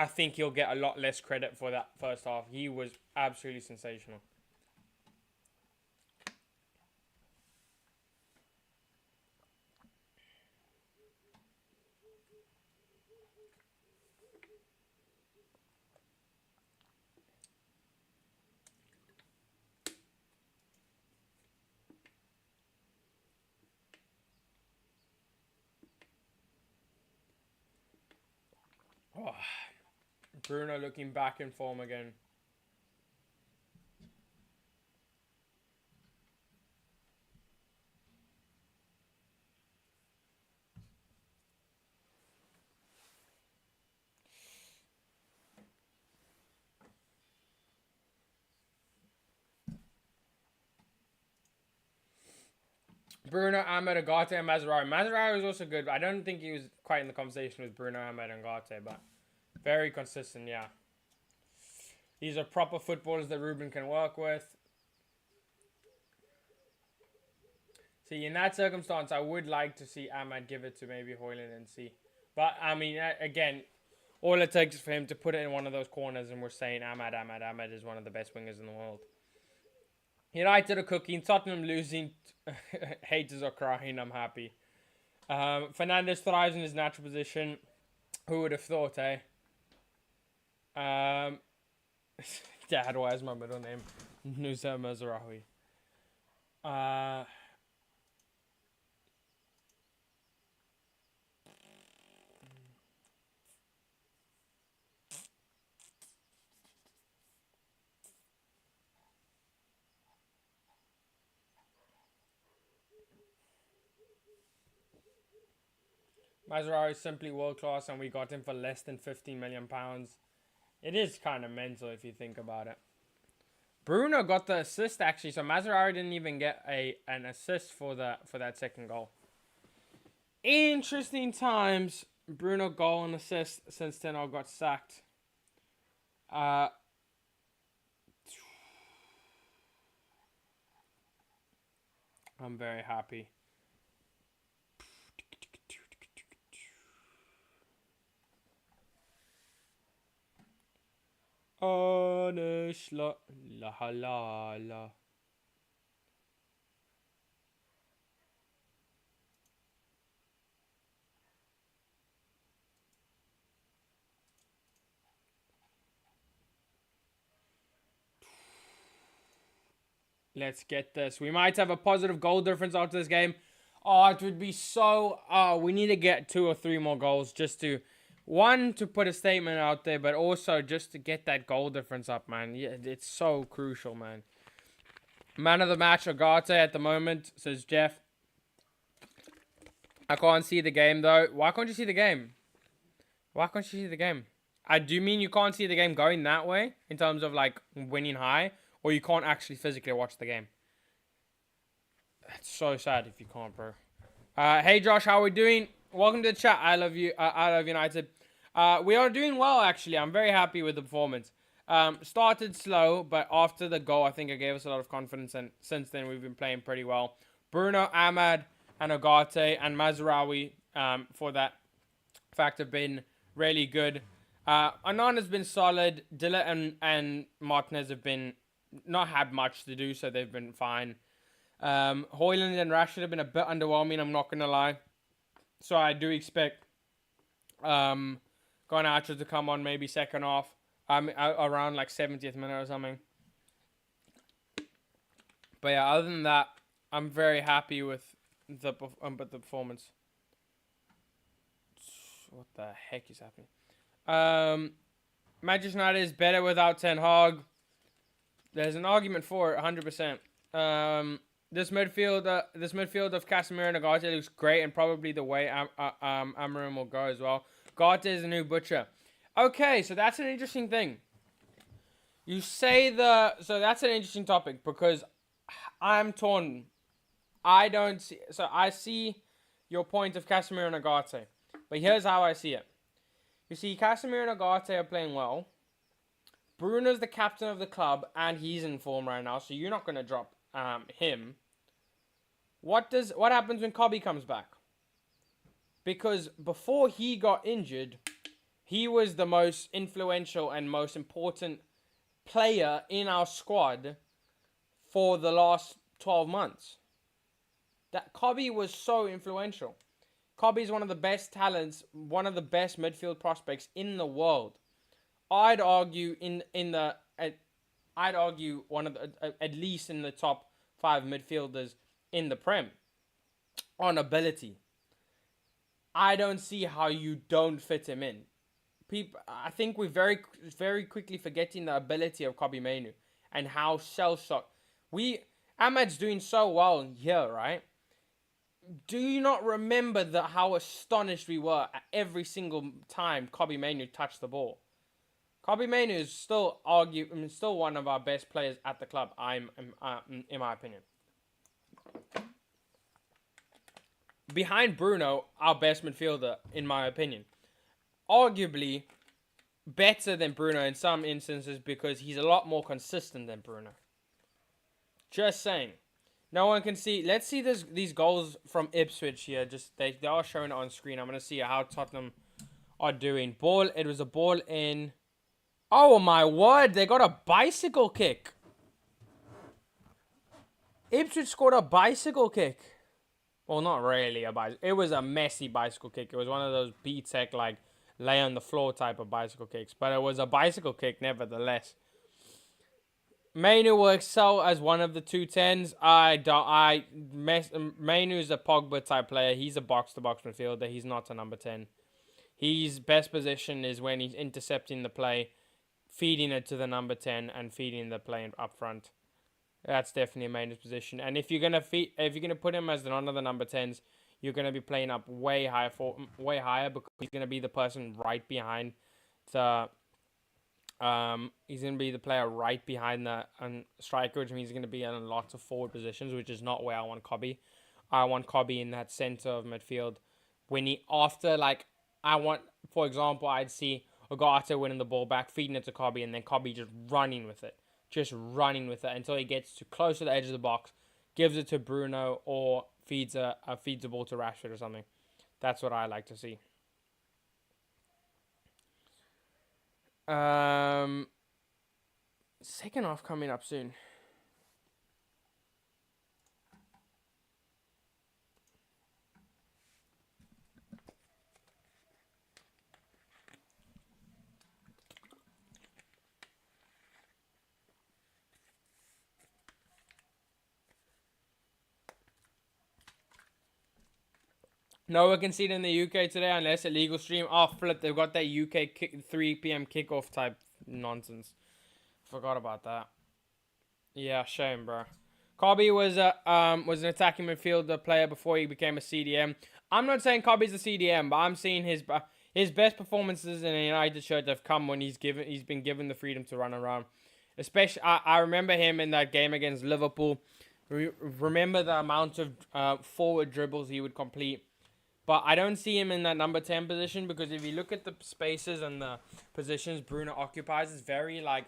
think he'll get a lot less credit for that first half. He was absolutely sensational. Oh, Bruno looking back in form again. Bruno, Ahmed, Agate, and Mazraoui. Mazraoui was also good, but I don't think he was quite in the conversation with Bruno, Ahmed, and Agate, but very consistent, yeah. These are proper footballers that Ruben can work with. See, in that circumstance, I would like to see Ahmad give it to maybe Højlund and see. But, I mean, again, all it takes is for him to put it in one of those corners, and we're saying Ahmad is one of the best wingers in the world. United are cooking, Tottenham losing, haters are crying, I'm happy. Fernandes thrives in his natural position. Who would have thought, eh? Dad, why is my middle name Nusa Mazraoui? Mazraoui is simply world class, and we got him for less than £15 million. It is kind of mental if you think about it. Bruno got the assist actually, so Mazraoui didn't even get an assist for that second goal. Interesting times. Bruno goal and assist since Tenor got sacked. I'm very happy. Honest la la la la. Let's get this. We might have a positive goal difference after this game. Oh, it would be so... Oh, we need to get 2 or 3 more goals just to... One, to put a statement out there, but also just to get that goal difference up, man. Yeah, it's so crucial, man. Man of the match, Agate at the moment, says Jeff. I can't see the game, though. Why can't you see the game? Why can't you see the game? Do you mean you can't see the game going that way? In terms of, like, winning high? Or you can't actually physically watch the game? It's so sad if you can't, bro. Hey, Josh, how are we doing? Welcome to the chat. I love you. I love United. We are doing well, actually. I'm very happy with the performance. Started slow, but after the goal, I think it gave us a lot of confidence. And since then, we've been playing pretty well. Bruno, Ahmad, and Agate, and Mazraoui, for that fact, have been really good. Anand has been solid. Dilla and Martinez have been not had much to do, so they've been fine. Hoyland and Rashford have been a bit underwhelming, I'm not going to lie. So I do expect Garnacho to come on maybe second half, around like 70th minute or something. But yeah, other than that, I'm very happy with the performance. What the heck is happening? Manchester United is better without Ten Hag. There's an argument for it, 100%. This midfield of Casemiro and Agate looks great, and probably the way Amarim will go as well. Agate is a new butcher. Okay, so that's an interesting thing. You say so that's an interesting topic because I'm torn. I see your point of Casemiro and Agate, but here's how I see it. You see, Casemiro and Agate are playing well. Bruno's the captain of the club, and he's in form right now, so you're not going to drop him. What happens when Kobe comes back? Because before he got injured, he was the most influential and most important player in our squad for the last 12 months. That Kobe was so influential. Kobe is one of the best talents, one of the best midfield prospects in the world. I'd argue one of the, at least in the top 5 midfielders in the Prem on ability. I don't see how you don't fit him in. I think we're very, very quickly forgetting the ability of Kobe Mainu and how shell-shocked. Ahmad's doing so well here, right? Do you not remember how astonished we were at every single time Kobe Mainu touched the ball? Kobe Mainu is still one of our best players at the club. In my opinion. Behind Bruno, our best midfielder, in my opinion. Arguably better than Bruno in some instances because he's a lot more consistent than Bruno. Just saying. No one can see. Let's see these goals from Ipswich here. They are showing it on screen. I'm going to see how Tottenham are doing. It was a ball in. Oh my word, they got a bicycle kick. Ipswich scored a bicycle kick. Well, not really a bicycle. It was a messy bicycle kick. It was one of those B-Tech, like, lay on the floor type of bicycle kicks. But it was a bicycle kick nevertheless. Mainu will excel as one of the 210s. Mainu's a Pogba type player. He's a box-to-box midfielder. He's not a number 10. His best position is when he's intercepting the play, feeding it to the number 10 and feeding the play up front. That's definitely Mainu's position. And if you're gonna put him as one of the number 10s, you're gonna be playing up way higher because he's gonna be the person right behind the. He's gonna be the player right behind the striker, which means he's gonna be in lots of forward positions, which is not where I want Kobe. I want Kobe in that center of midfield. For example, I'd see Agate winning the ball back, feeding it to Kobe, and then Kobe just running with it until he gets to close to the edge of the box, gives it to Bruno, or feeds a ball to Rashford or something. That's what I like to see. Second half coming up soon. No, we can see it in the UK today unless a legal stream. Oh, flip! They've got that UK 3 p.m. kickoff type nonsense. Forgot about that. Yeah, shame, bro. Kobe was an attacking midfielder player before he became a CDM. I'm not saying Kobe's a CDM, but I'm seeing his best performances in a United shirt have come when he's been given the freedom to run around. Especially, I remember him in that game against Liverpool. Remember the amount of forward dribbles he would complete. But I don't see him in that number 10 position because if you look at the spaces and the positions Bruno occupies, it's very like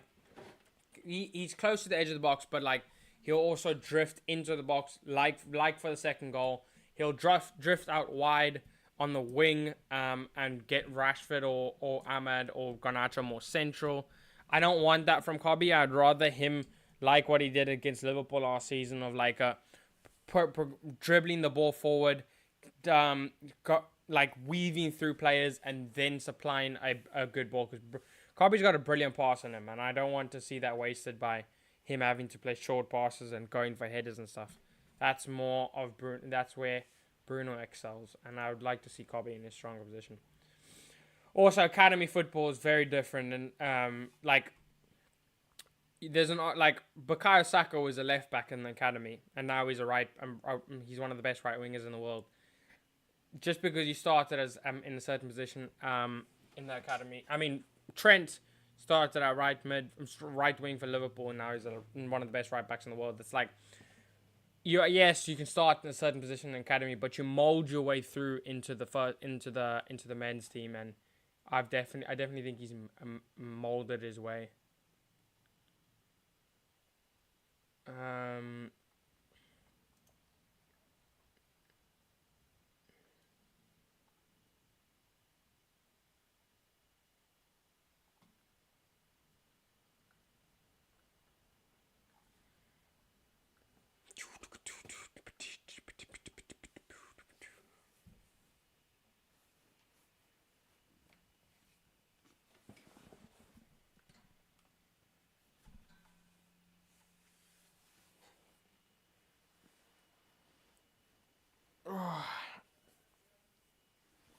he's close to the edge of the box, but like he'll also drift into the box like for the second goal. He'll drift out wide on the wing and get Rashford or Ahmad or Garnacho more central. I don't want that from Kobe. I'd rather him like what he did against Liverpool last season of like dribbling the ball forward, like weaving through players and then supplying a good ball. Because Kobe's got a brilliant pass on him, and I don't want to see that wasted by him having to play short passes and going for headers and stuff. That's more of Bruno. That's where Bruno excels, and I would like to see Kobe in a stronger position. Also, academy football is very different, and like there's an like Bukayo Saka was a left back in the academy, and now he's a right. He's one of the best right wingers in the world. Just because you started as in a certain position in the academy. I mean, Trent started at right wing for Liverpool, and now he's one of the best right backs in the world. It's like you can start in a certain position in the academy, but you mold your way through into the men's team, and I definitely think he's molded his way.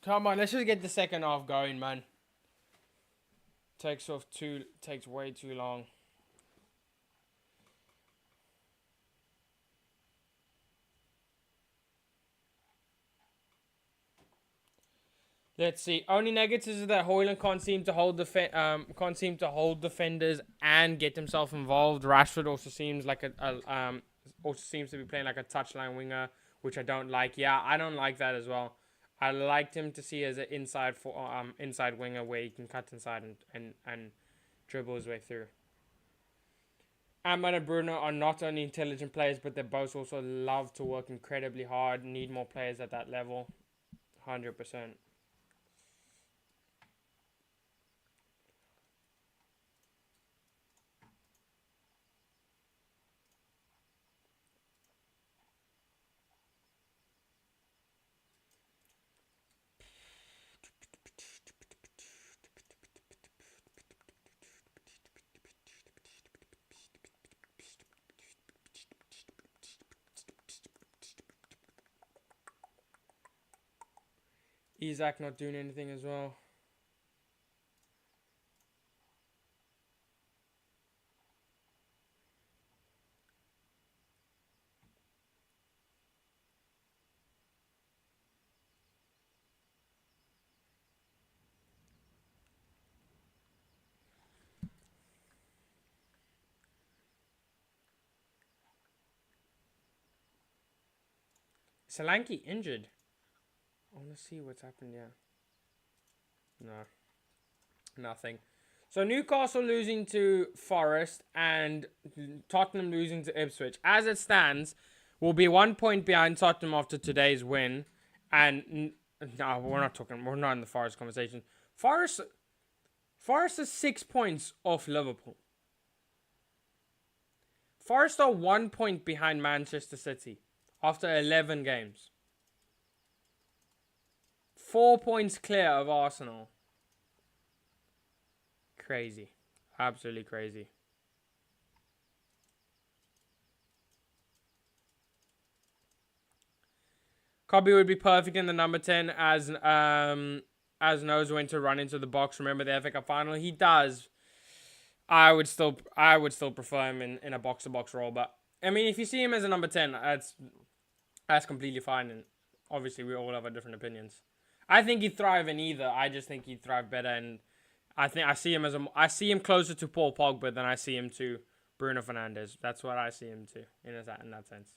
Come on, let's just get the second half going, man. Takes way too long. Let's see. Only negatives is that Højlund can't seem to hold defenders and get himself involved. Rashford also seems like also seems to be playing like a touchline winger, which I don't like. Yeah, I don't like that as well. I liked him to see as an inside winger where he can cut inside and dribble his way through. Ahmad and Bruno are not only intelligent players, but they both also love to work incredibly hard. Need more players at that level. 100%. Isaac not doing anything as well. Solanke injured. I want to see what's happened. Yeah. No. Nothing. So Newcastle losing to Forest and Tottenham losing to Ipswich. As it stands, we'll be 1 point behind Tottenham after today's win. And no, we're not in the Forest conversation. Forest is 6 points off Liverpool. Forest are 1 point behind Manchester City after 11 games. 4 points clear of Arsenal. Crazy. Absolutely crazy. Kobe would be perfect in the number 10 as knows when to run into the box. Remember the FA Cup final? He does. I would still prefer him in a box-to-box role, but I mean, if you see him as a number 10, that's completely fine, and obviously we all have our different opinions. I think he'd thrive in either. I just think he'd thrive better, and I see him closer to Paul Pogba than I see him to Bruno Fernandes. That's what I see him to in that sense.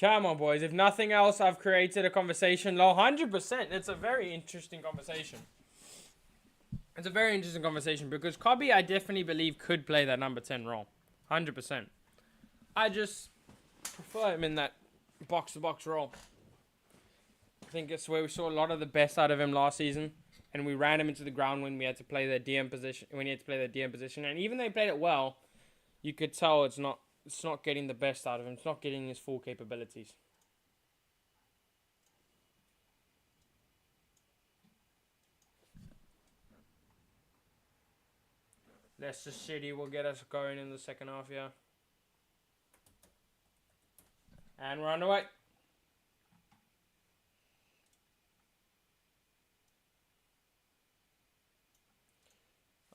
Come on, boys. If nothing else, I've created a conversation. 100%. It's a very interesting conversation. It's a very interesting conversation because Kobe, I definitely believe, could play that number 10 role. 100%. I just prefer him in that box-to-box role. I think it's where we saw a lot of the best out of him last season. And we ran him into the ground when we had to play their DM position. And even though he played it well, you could tell it's not getting the best out of him. It's not getting his full capabilities. Leicester City will get us going in the second half, yeah. And we're underway.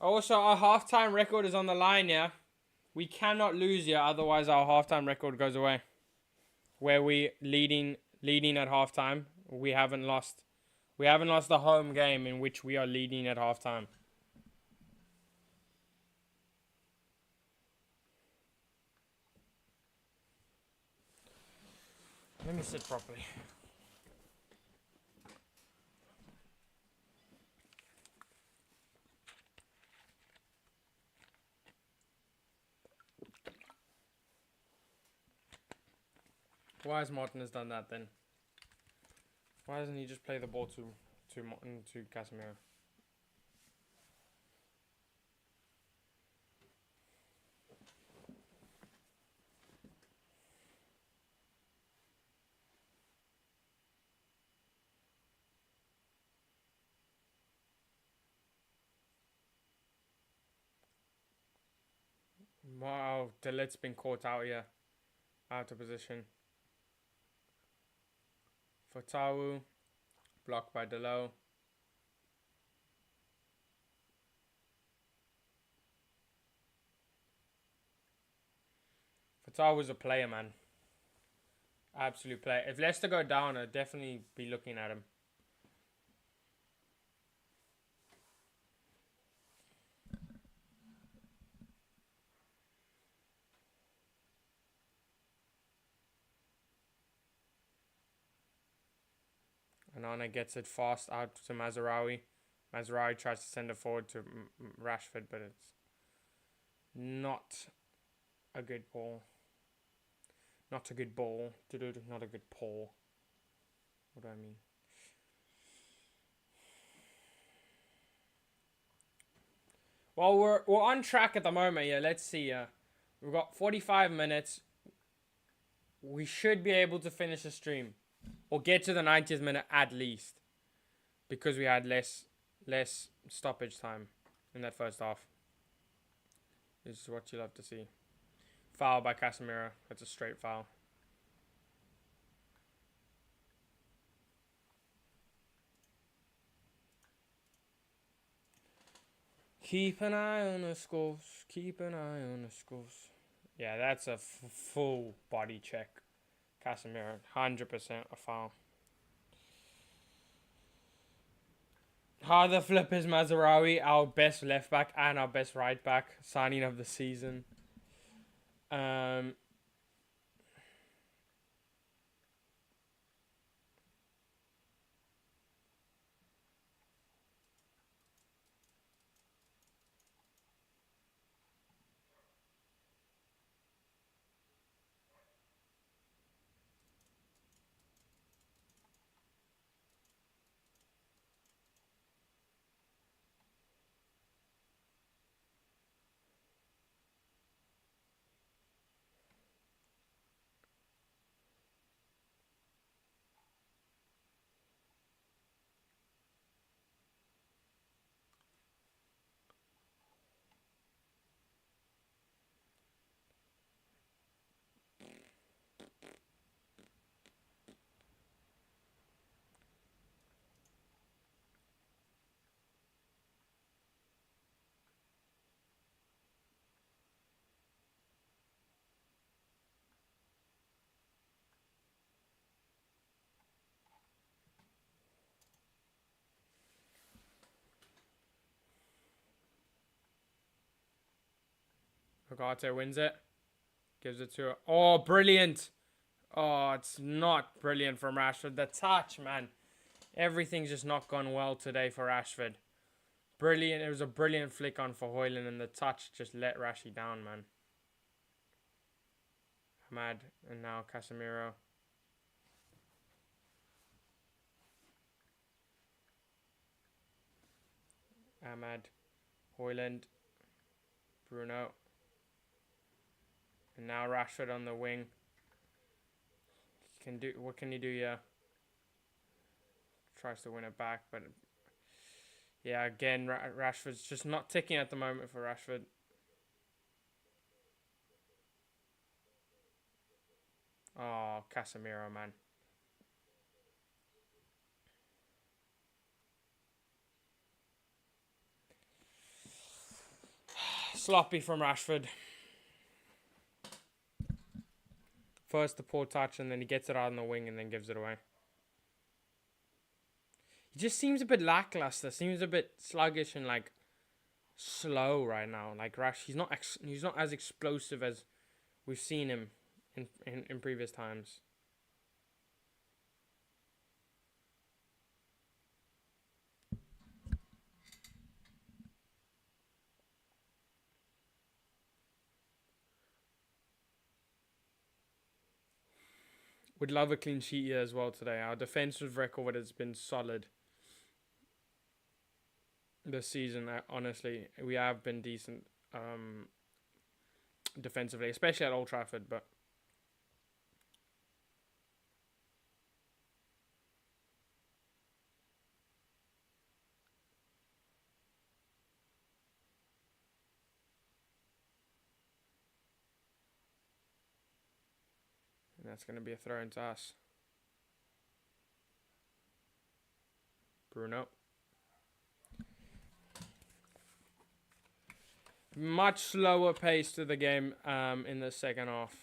Also, our halftime record is on the line, yeah. We cannot lose here, otherwise our halftime record goes away. Where we leading at halftime. We haven't lost the home game in which we are leading at halftime. Let me sit properly. Why has Martinez done that then? Why doesn't he just play the ball to Casemiro? Wow, Delet's been caught out here. Out of position. Fatawu, blocked by Delo. Fatawu's a player, man. Absolute player. If Leicester go down, I'd definitely be looking at him. Anana gets it fast out to Mazraoui. Mazraoui tries to send it forward to Rashford, but it's not a good ball. Not a good ball. Not a good pull. What do I mean? Well, we're on track at the moment. Yeah, let's see. We've got 45 minutes. We should be able to finish the stream. Or get to the 90th minute at least. Because we had less stoppage time in that first half. This is what you love to see. Foul by Casemiro. That's a straight foul. Keep an eye on the scores. Keep an eye on the scores. Yeah, that's a full body check. Casemiro, 100% a foul. How the flip is Mazraoui our best left back and our best right back signing of the season? Um, Ugarte wins it. Gives it to... Oh, brilliant. Oh, it's not brilliant from Rashford. The touch, man. Everything's just not gone well today for Rashford. Brilliant. It was a brilliant flick on for Højlund, and the touch just let Rashi down, man. Ahmad, and now Casemiro. Ahmad, Højlund, Bruno. And now Rashford on the wing. What can he do here? Tries to win it back, but yeah, again, Rashford's just not ticking at the moment for Rashford. Oh, Casemiro, man. Sloppy from Rashford. First the poor touch, and then he gets it out on the wing and then gives it away. He just seems a bit lackluster. Seems a bit sluggish and like slow right now. Like he's not as explosive as we've seen him in previous times. Would love a clean sheet here as well today. Our defensive record has been solid this season. Honestly, we have been decent defensively, especially at Old Trafford. But that's going to be a throw into us. Bruno. Much slower pace to the game in the second half.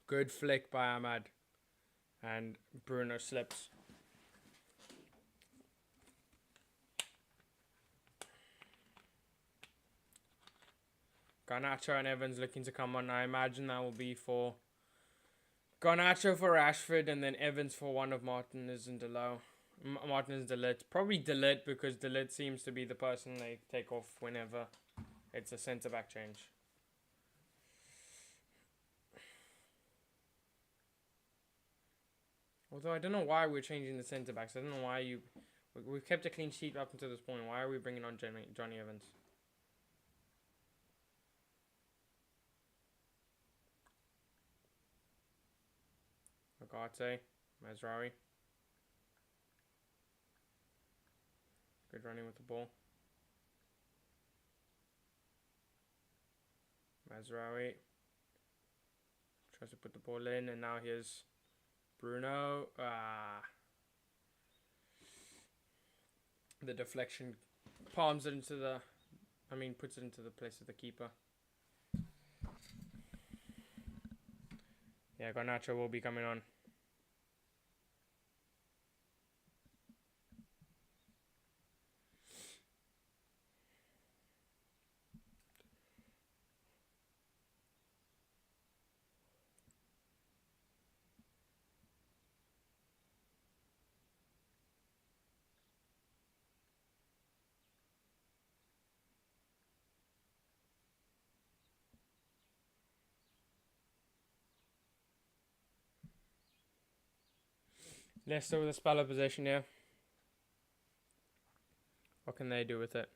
Good flick by Ahmad. And Bruno slips. Garnacho and Evans looking to come on. I imagine that will be for Garnacho for Rashford, and then Evans for one of Martinez and Martinez De Ligt. Probably De Ligt, because De Ligt seems to be the person they take off whenever it's a centre-back change. Although I don't know why we're changing the centre-backs. I don't know why we've kept a clean sheet up until this point. Why are we bringing on Johnny Evans? Ugarte, Mazraoui. Good running with the ball. Mazraoui tries to put the ball in, and now here's Bruno. The deflection puts it into the place of the keeper. Yeah, Garnacho will be coming on. Leicester with a spell of possession here. What can they do with it?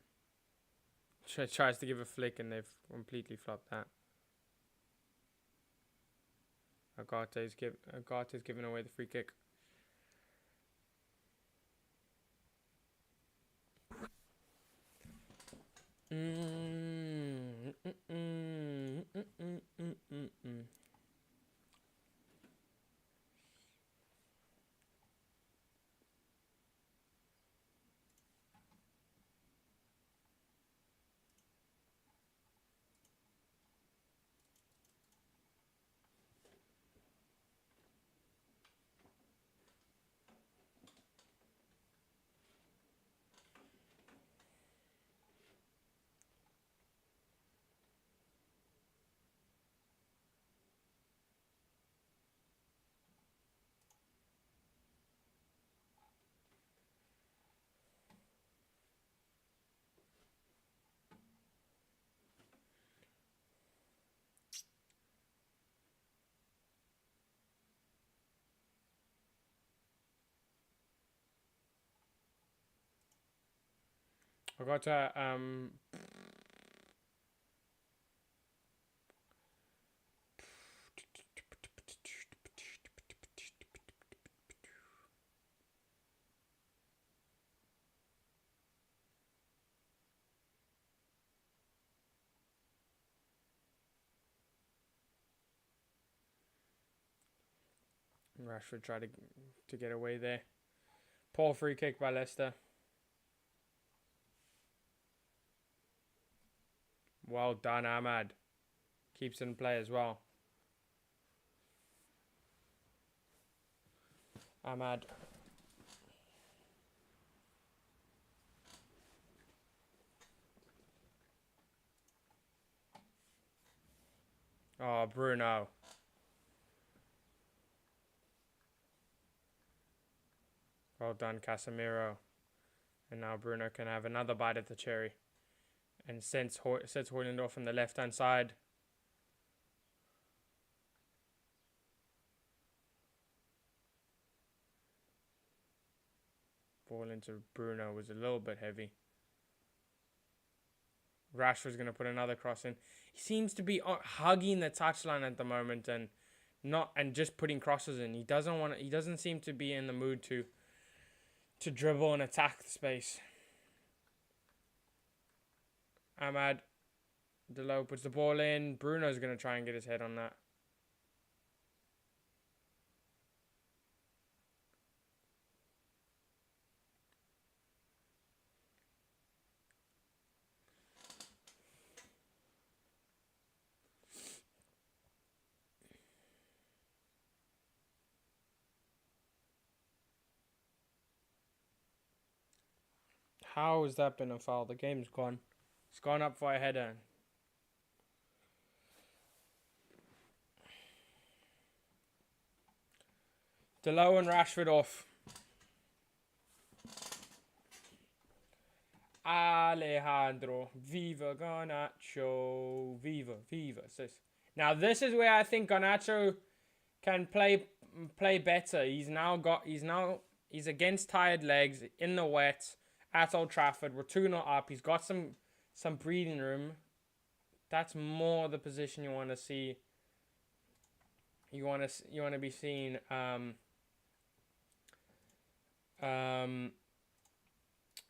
Tries to give a flick and they've completely flopped that. Agate's giving away the free kick. Agate, Rashford tried to get away there. Poor free kick by Leicester. Well done, Ahmad. Keeps in play as well. Ahmad. Oh, Bruno. Well done, Casemiro. And now Bruno can have another bite at the cherry. And sets Højlund off from the left-hand side. Ball into Bruno was a little bit heavy. Rashford's going to put another cross in. He seems to be hugging the touchline at the moment and just putting crosses in. He doesn't seem to be in the mood to dribble and attack the space. Ahmad Delo puts the ball in. Bruno's going to try and get his head on that. How has that been a foul? The game's gone. It's gone up for a header. Delo and Rashford off. Alejandro. Viva Garnacho. Viva, viva. Now this is where I think Garnacho can play better. He's against tired legs in the wet at Old Trafford. We're 2-0 up. He's got some breathing room. That's more the position you want to see. You want to be seeing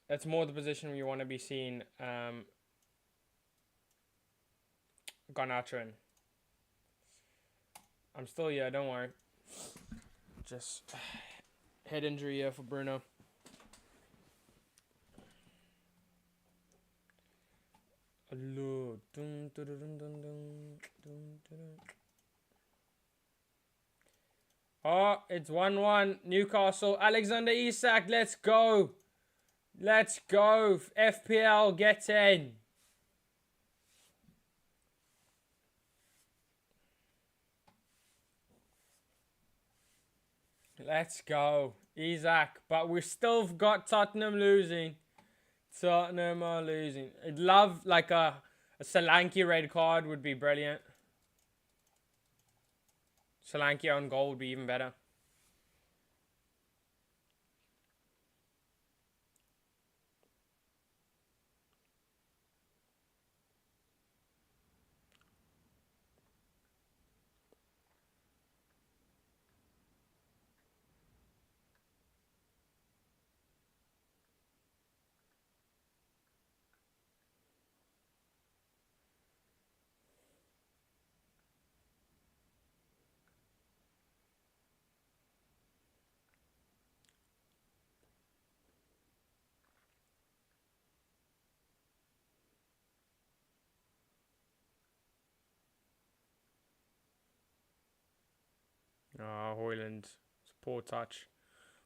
that's more the position you want to be seeing Garnacho in. I'm still here, don't worry. Just head injury here for Bruno. Hello. Oh, it's 1-1. Newcastle. Alexander Isak, let's go. Let's go. FPL, get in. Let's go. Isak. But we've still got Tottenham losing. Tottenham are losing. I'd love like a Solanke red card would be brilliant. Solanke on goal would be even better. Oh, Hoyland. It's a poor touch.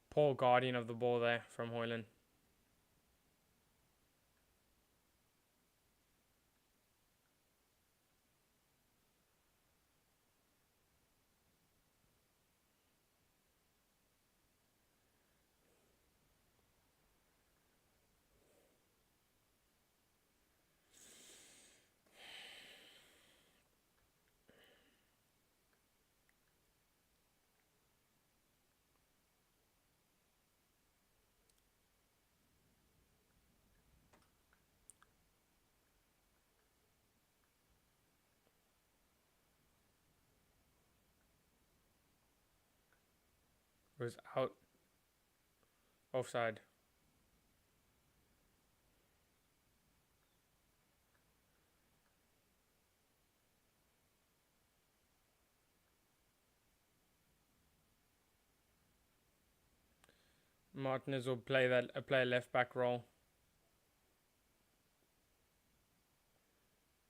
Poor guardian of the ball there from Hoyland. It was out. Offside. Martinez will play a left back role.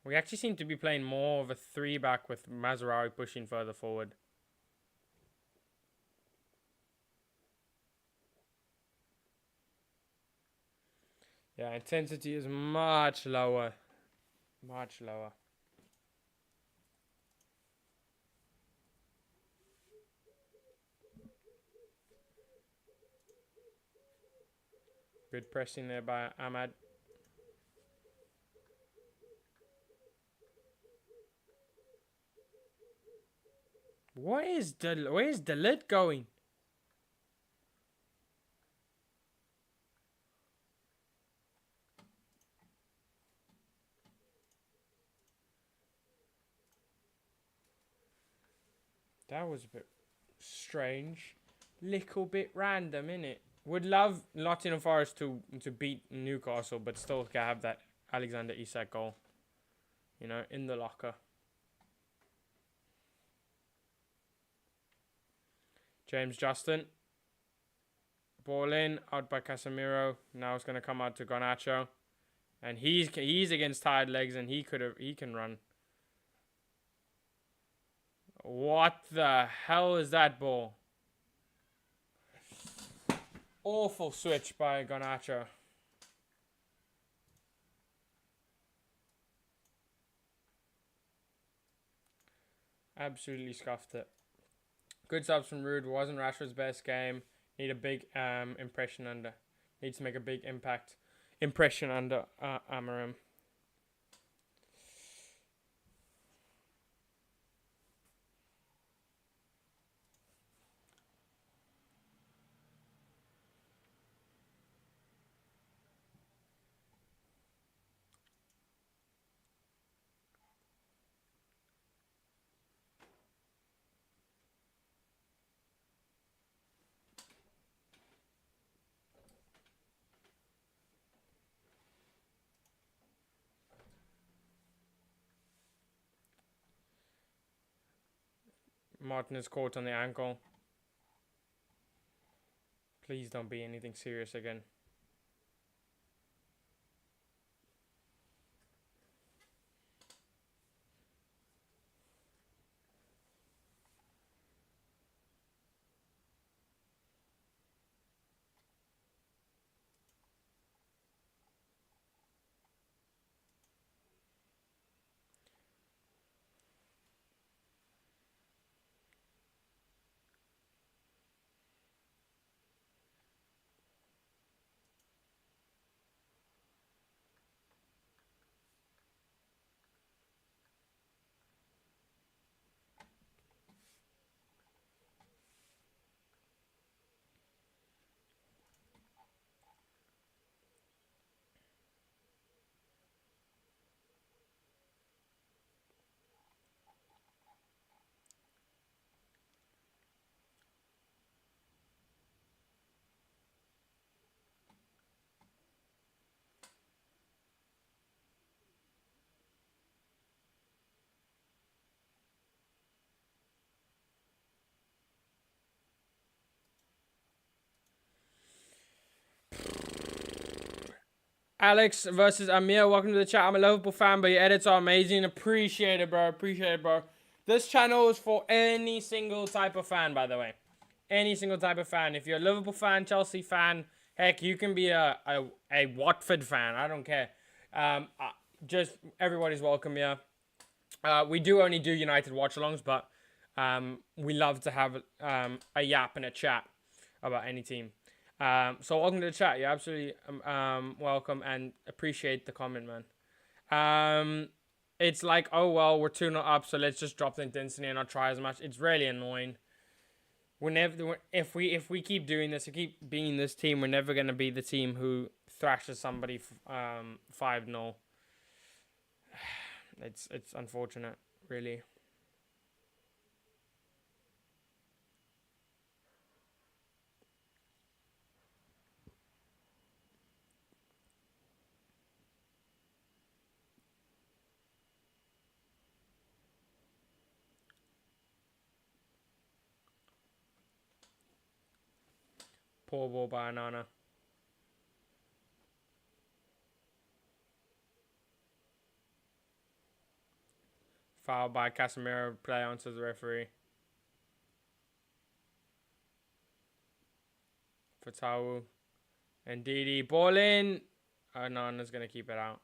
We actually seem to be playing more of a 3-back with Mazraoui pushing further forward. Yeah, intensity is much lower. Much lower. Good pressing there by Ahmad. Where's the lid going? That was a bit strange. Little bit random, innit? Would love Nottingham Forest to beat Newcastle, but still have that Alexander Isak goal. You know, in the locker. James Justin. Ball in, out by Casemiro. Now it's gonna come out to Garnacho. And he's against tired legs and he can run. What the hell is that ball? Awful switch by Garnacho. Absolutely scuffed it. Good subs from Rude. Wasn't Rashford's best game. Need a big impression under. Needs to make a big impression under Amarim. Martin is caught on the ankle. Please don't be anything serious again. Alex versus Amir, welcome to the chat. I'm a Liverpool fan, but your edits are amazing. Appreciate it, bro. Appreciate it, bro. This channel is for any single type of fan, by the way. Any single type of fan. If you're a Liverpool fan, Chelsea fan, heck, you can be a Watford fan. I don't care. Just everybody's welcome here. We do only do United watch-alongs, but we love to have a yap and a chat about any team. So welcome to the chat. You're absolutely welcome and appreciate the comment, man. It's like, oh well, we're 2-0 up, so let's just drop the intensity and not try as much. It's really annoying. If we keep doing this, we keep being this team, we're never gonna be the team who thrashes somebody 5-0. It's unfortunate, really. Poor ball by Anana. Foul by Casemiro. Play on, says the referee. Fatawu. And Didi. Ball in. Anana's going to keep it out.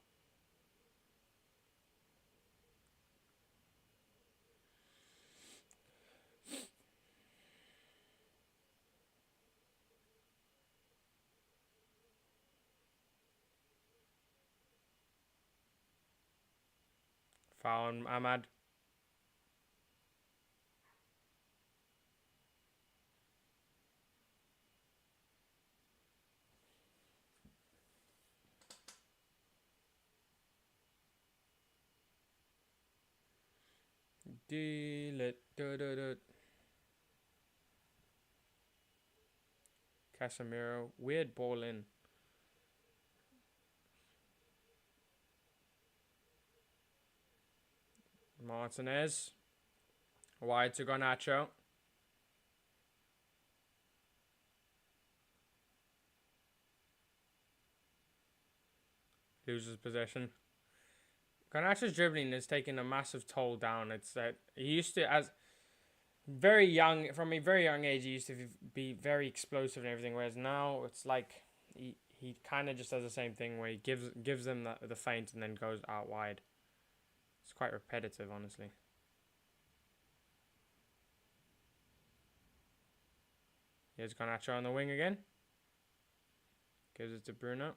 Foul on Ahmad. Deal it. Casemiro. Weird ball in. Martinez. Wide to Garnacho. Loses possession. Garnacho's dribbling is taking a massive toll down. It's that he used to, as very young, from a very young age, he used to be very explosive and everything. Whereas now it's like he kind of just does the same thing where he gives them the feint and then goes out wide. It's quite repetitive, honestly. Here's Garnacho on the wing again. Gives it to Bruno.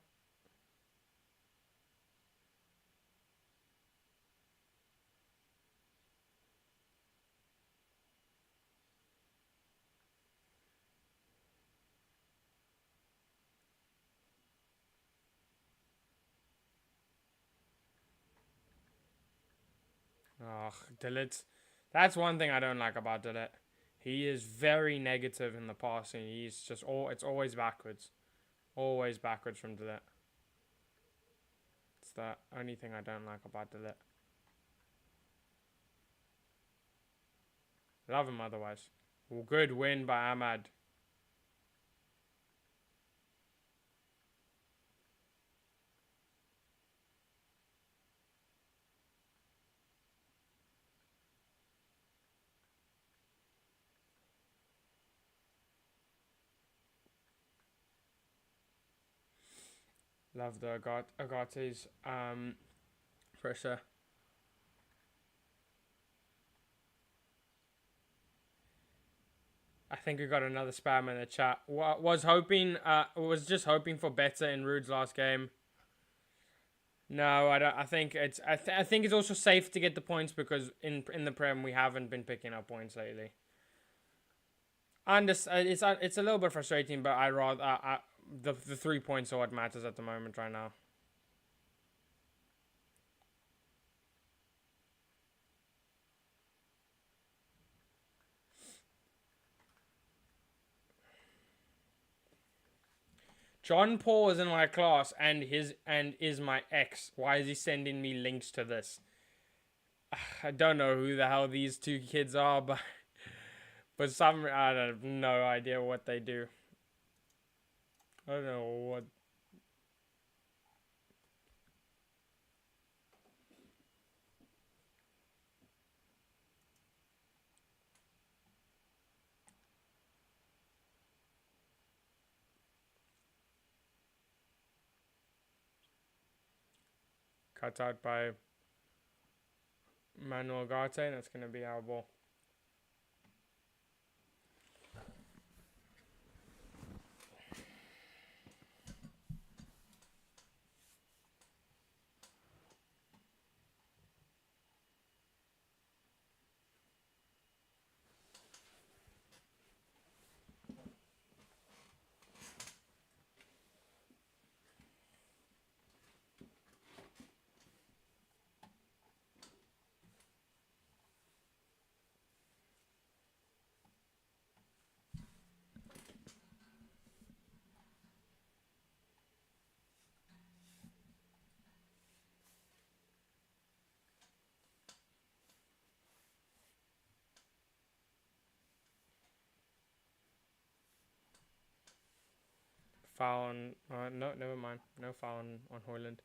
Oh, Dillet. That's one thing I don't like about Dillet. He is very negative in the passing. He's just it's always backwards. Always backwards from Dillet. It's the only thing I don't like about Dillet. Love him otherwise. Well, good win by Ahmad. Love the Agate's pressure. I think we got another spam in the chat. Was just hoping for better in Rude's last game. No, I don't. I think it's. I think it's also safe to get the points because in the Prem we haven't been picking up points lately. And it's a little bit frustrating, but I rather the 3 points are what matters at the moment right now. John Paul is in my class and is my ex. Why is he sending me links to this? I don't know who the hell these two kids are, but I have no idea what they do. I don't know what. Cut out by Manuel Garte, and that's going to be our ball. Foul on... no, never mind. No foul on Højlund.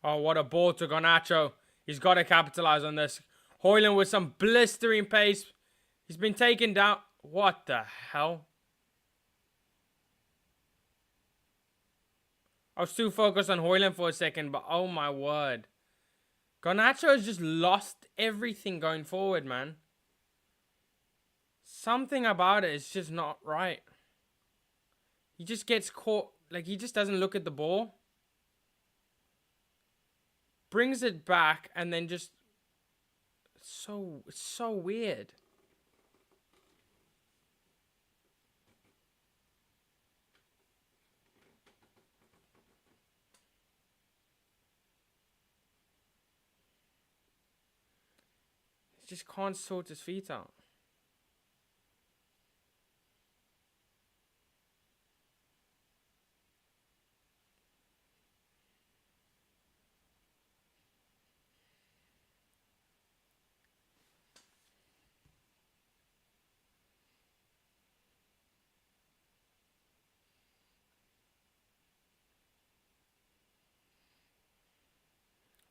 Oh, what a ball to Garnacho. He's got to capitalize on this. Højlund with some blistering pace. He's been taken down. What the hell? I was too focused on Højlund for a second, but oh my word. Garnacho has just lost everything going forward, man. Something about it is just not right. He just gets caught. Like, he just doesn't look at the ball. Brings it back and then just... It's so weird. He just can't sort his feet out.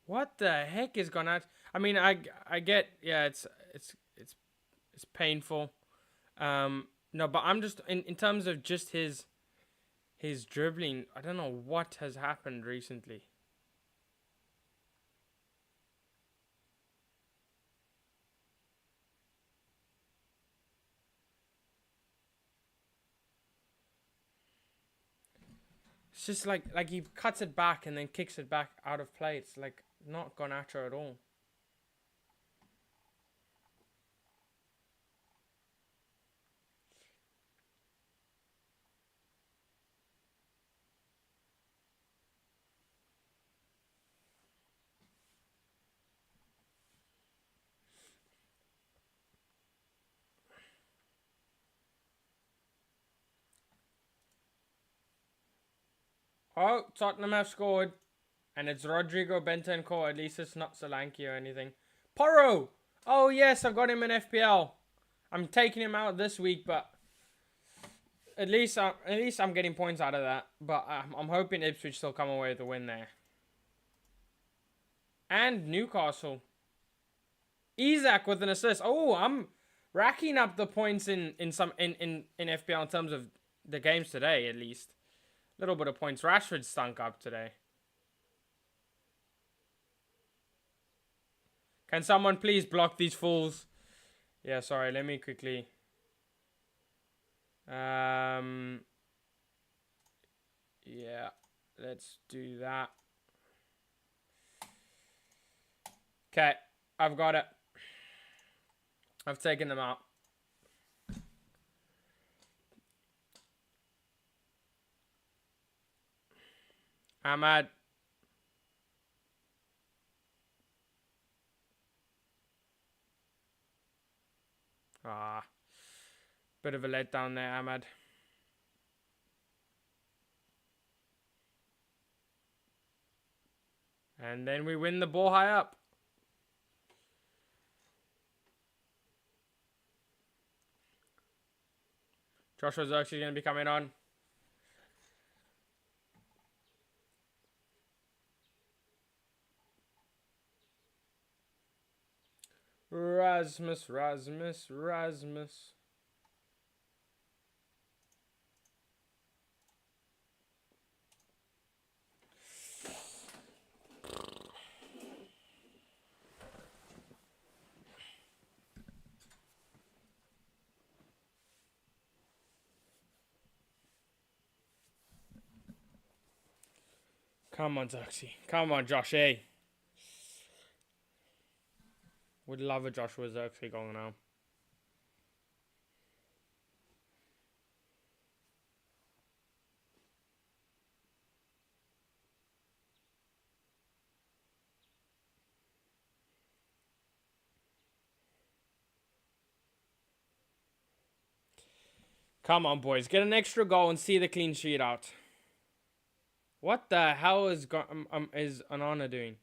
What the heck is going on? I mean, I get, yeah, it's painful. No, but I'm just in terms of just his dribbling. I don't know what has happened recently. It's just like he cuts it back and then kicks it back out of play. It's like not Garnacho at all. Oh, Tottenham have scored. And it's Rodrigo Bentancur. At least it's not Solanke or anything. Porro! Oh, yes, I've got him in FPL. I'm taking him out this week, but at least I'm getting points out of that. But I'm hoping Ipswich still come away with a win there. And Newcastle. Isaac with an assist. Oh, I'm racking up the points in FPL in terms of the games today, at least. A little bit of points. Rashford stunk up today. Can someone please block these fools? Yeah, sorry. Let me quickly. Yeah, let's do that. Okay, I've got it. I've taken them out. Ahmad. Bit of a letdown there, Ahmad. And then we win the ball high up. Joshua Xerxes going to be coming on. Rasmus. Come on, Xerxes. Come on, Josh A. Would love a Joshua Xerxes going now. Come on, boys. Get an extra goal and see the clean sheet out. What the hell is Anana doing?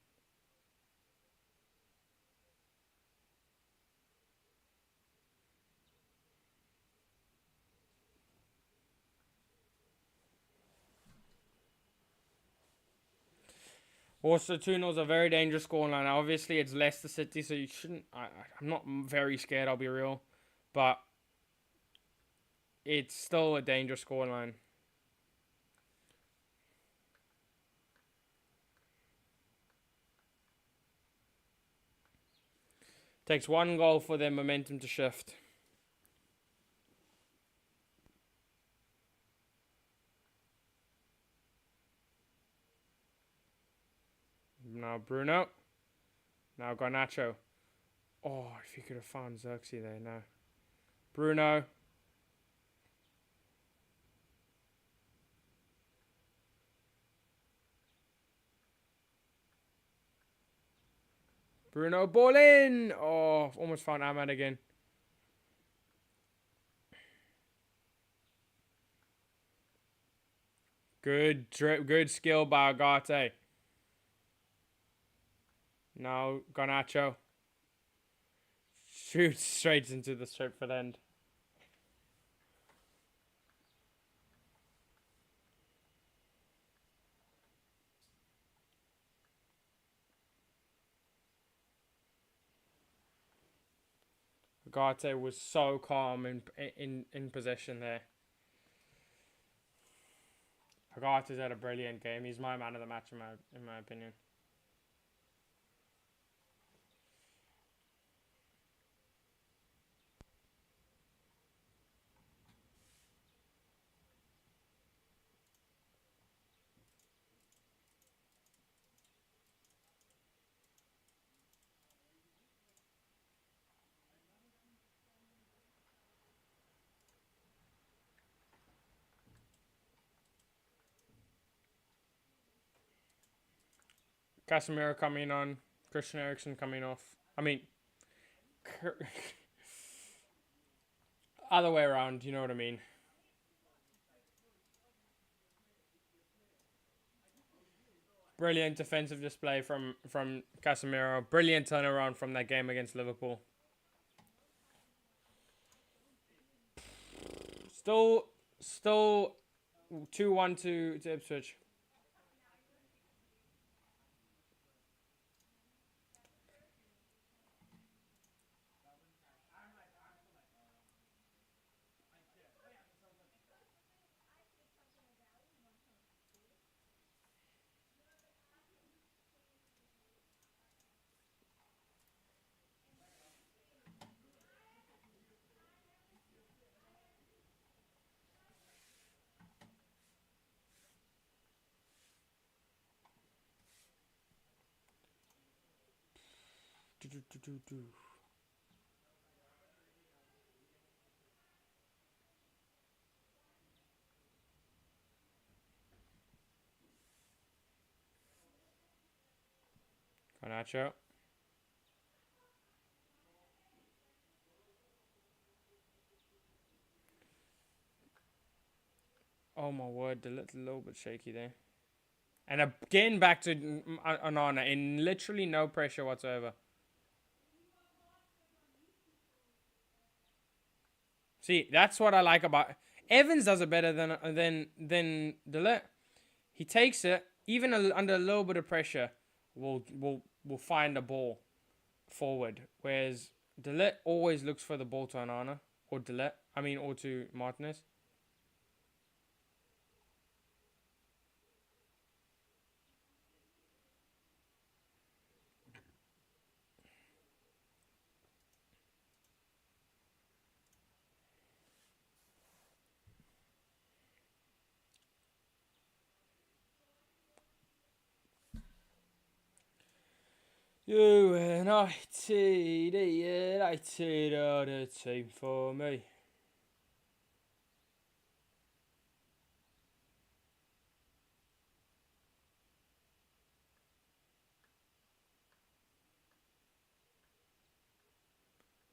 Also, 2-0 is a very dangerous scoreline. Obviously, it's Leicester City, so you shouldn't... I'm not very scared, I'll be real. But it's still a dangerous scoreline. Takes one goal for their momentum to shift. Now Bruno. Now Garnacho. Oh, if you could have found Xerxes there, no. Bruno. Bruno, ball in! Oh, almost found Ahmad again. Good skill by Agate. Now Garnacho. Shoots straight into the strip for the end. Agate was so calm in possession there. Agate's had a brilliant game. He's my man of the match in my opinion. Casemiro coming on. Christian Eriksen coming off. I mean, other way around, you know what I mean. Brilliant defensive display from Casemiro. Brilliant turnaround from that game against Liverpool. Still 2-1 to Ipswich. Garnacho. Oh my word, a little bit shaky there. And again, back to Onana in literally no pressure whatsoever. See, that's what I like about Evans. Does it better than Delete. He takes it even under a little bit of pressure. Will find the ball forward, whereas Delete always looks for the ball to Onana or or to Martinez. United are the team for me.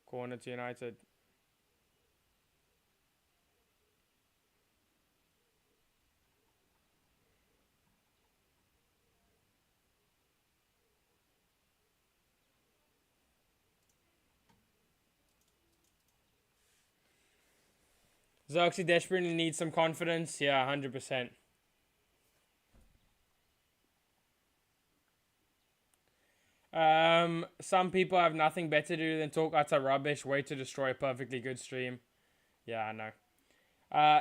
Corner to United. Xerxes desperately needs some confidence. Yeah, 100%. Some people have nothing better to do than talk utter rubbish. Way to destroy a perfectly good stream. Yeah, I know.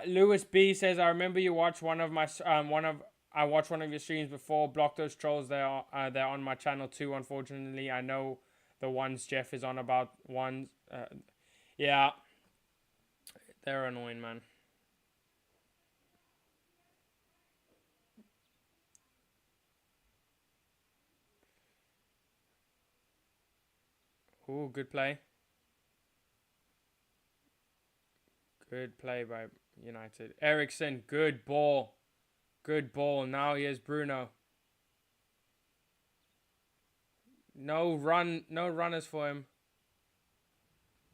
Lewis B says, I remember you watched I watched one of your streams before. Block those trolls. They're on my channel too. Unfortunately, I know the ones Jeff is on about. Yeah, they're annoying, man. Ooh, good play. Good play by United. Ericsson, good ball. Good ball. Now here's Bruno. No runners for him.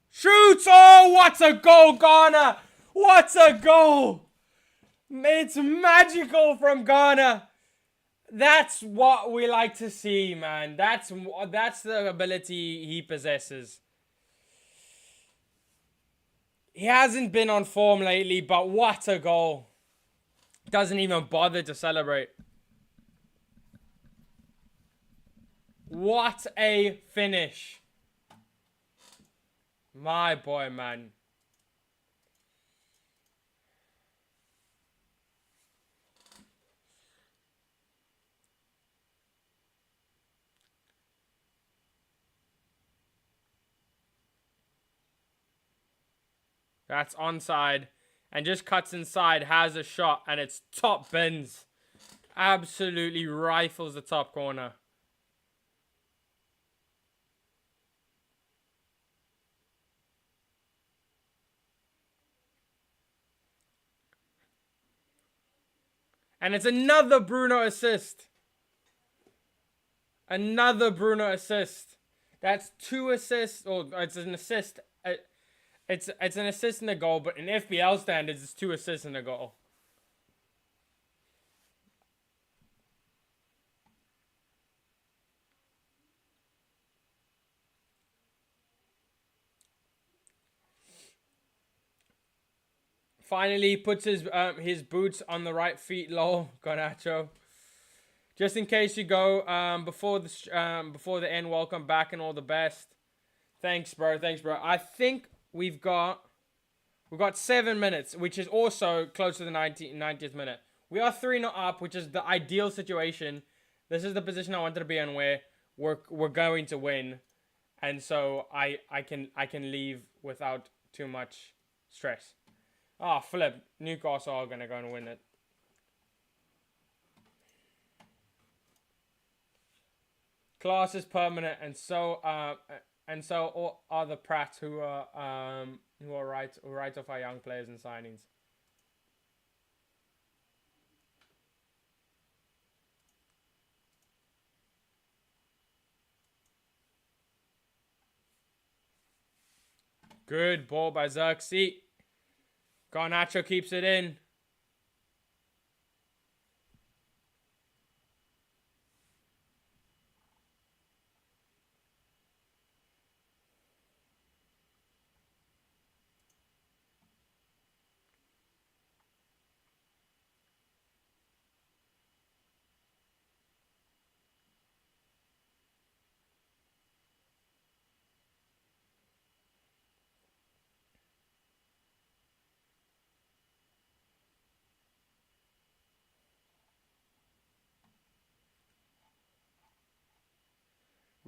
Shoots! Oh, what a goal, Ghana! What a goal! It's magical from Ghana. That's what we like to see, man. That's the ability he possesses. He hasn't been on form lately, but what a goal. Doesn't even bother to celebrate. What a finish. My boy, man. That's onside. And just cuts inside, has a shot, and it's top bins. Absolutely rifles the top corner. And it's another Bruno assist. Another Bruno assist. That's 2 assists. Or it's an assist. It's an assist and a goal, but in FPL standards, it's 2 assists and a goal. Finally, puts his boots on the right feet. Lol, Garnacho. Just in case you go before the end, welcome back and all the best. Thanks, bro. Thanks, bro. I think we've got 7 minutes, which is also close to the 90th minute. We are 3-0 up, which is the ideal situation. This is the position I wanted to be in, where we're going to win, and so I can leave without too much stress. Oh, flip! Newcastle are gonna go and win it. Class is permanent, and so are the Prats who write off our young players and signings. Good ball by Xerxes. Garnacho keeps it in.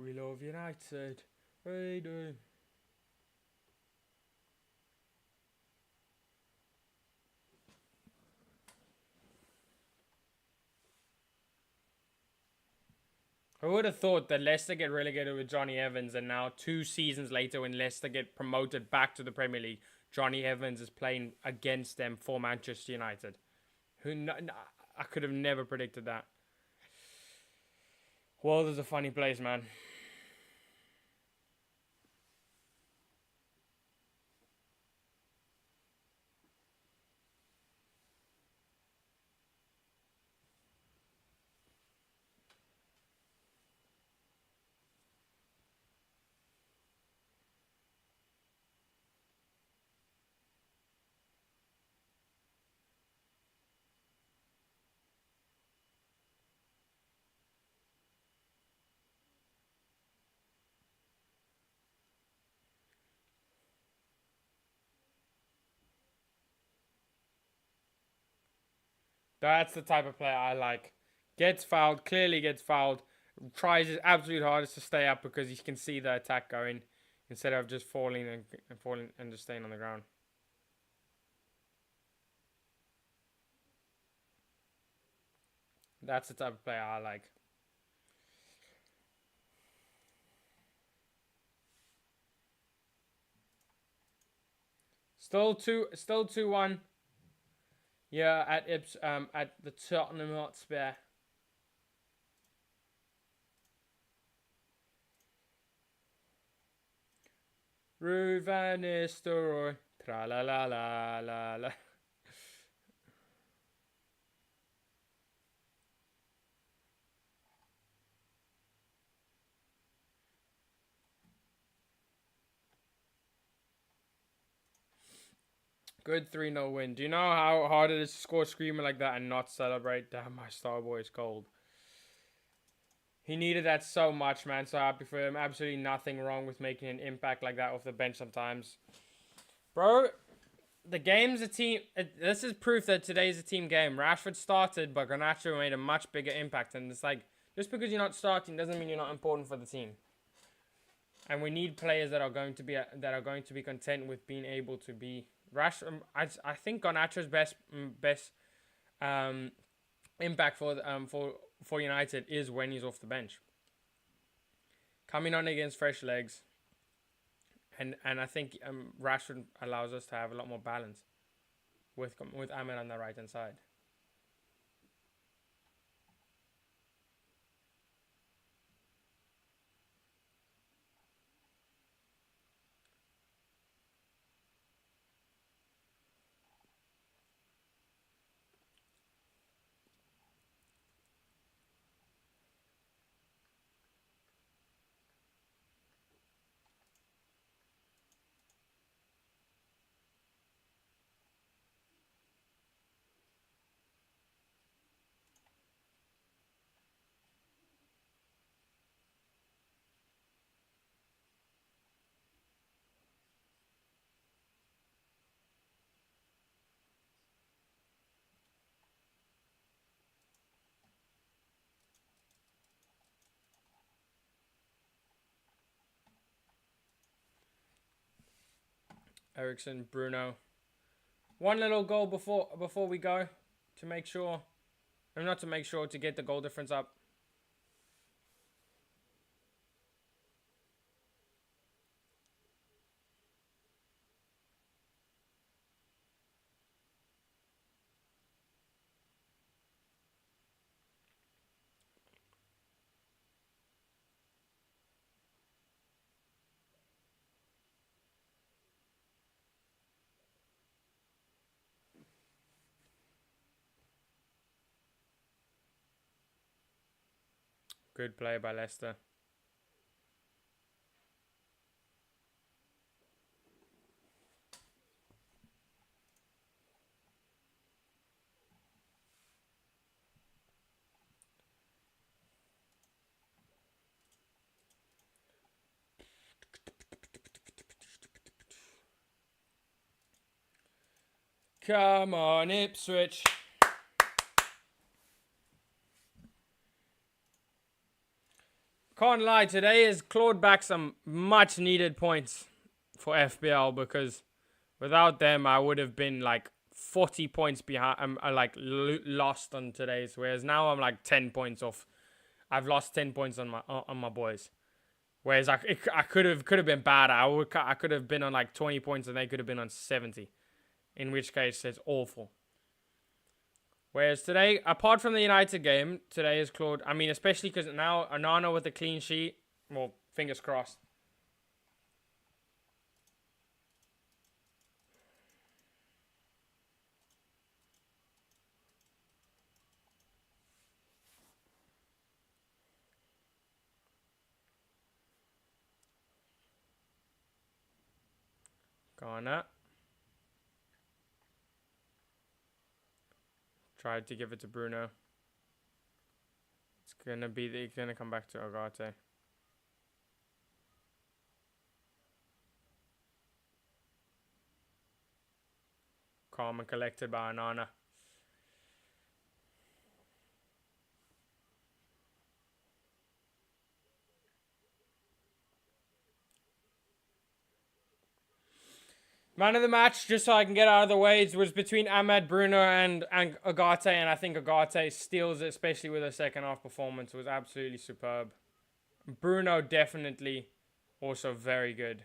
We love United. We do. I would have thought that Leicester get relegated with Johnny Evans, and now 2 seasons later, when Leicester get promoted back to the Premier League, Johnny Evans is playing against them for Manchester United. I could have never predicted that. World is a funny place, man. That's the type of player I like. Gets fouled, clearly gets fouled, tries his absolute hardest to stay up because he can see the attack going, instead of just falling and just staying on the ground. That's the type of player I like. Still 2-1. Yeah, at the Tottenham Hotspur. Ruven Nistelrooy. Tra la la la la la. Good 3-0 win. Do you know how hard it is to score a screamer like that and not celebrate? Damn, my star boy is cold. He needed that so much, man. So happy for him. Absolutely nothing wrong with making an impact like that off the bench sometimes. Bro, the game's a team. This is proof that today's a team game. Rashford started, but Garnacho made a much bigger impact. And it's like, just because you're not starting doesn't mean you're not important for the team. And we need players that are going to be content with being able to be I think Garnacho's best impact for United is when he's off the bench, coming on against fresh legs, and I think Rashford allows us to have a lot more balance with Ahmed on the right hand side. Eriksen, Bruno. One little goal before we go to make sure, or not to make sure, to get the goal difference up. Good play by Leicester. Come on, Ipswich. Can't lie, today has clawed back some much needed points for FBL, because without them I would have been like 40 points behind. I lost on today's, whereas now I'm like 10 points off. I've lost 10 points on my boys. Whereas I could have been bad. I could have been on like 20 points and they could have been on 70. In which case it's awful. Whereas today, apart from the United game, today is clawed. I mean, especially because now Onana with a clean sheet. Well, fingers crossed. Ghana. Tried to give it to Bruno. It's gonna come back to Agate. Calm and collected by Onana. Man of the match, just so I can get out of the way, it was between Ahmad, Bruno, and Agate, and I think Agate steals it, especially with her second half performance. It was absolutely superb. Bruno definitely also very good.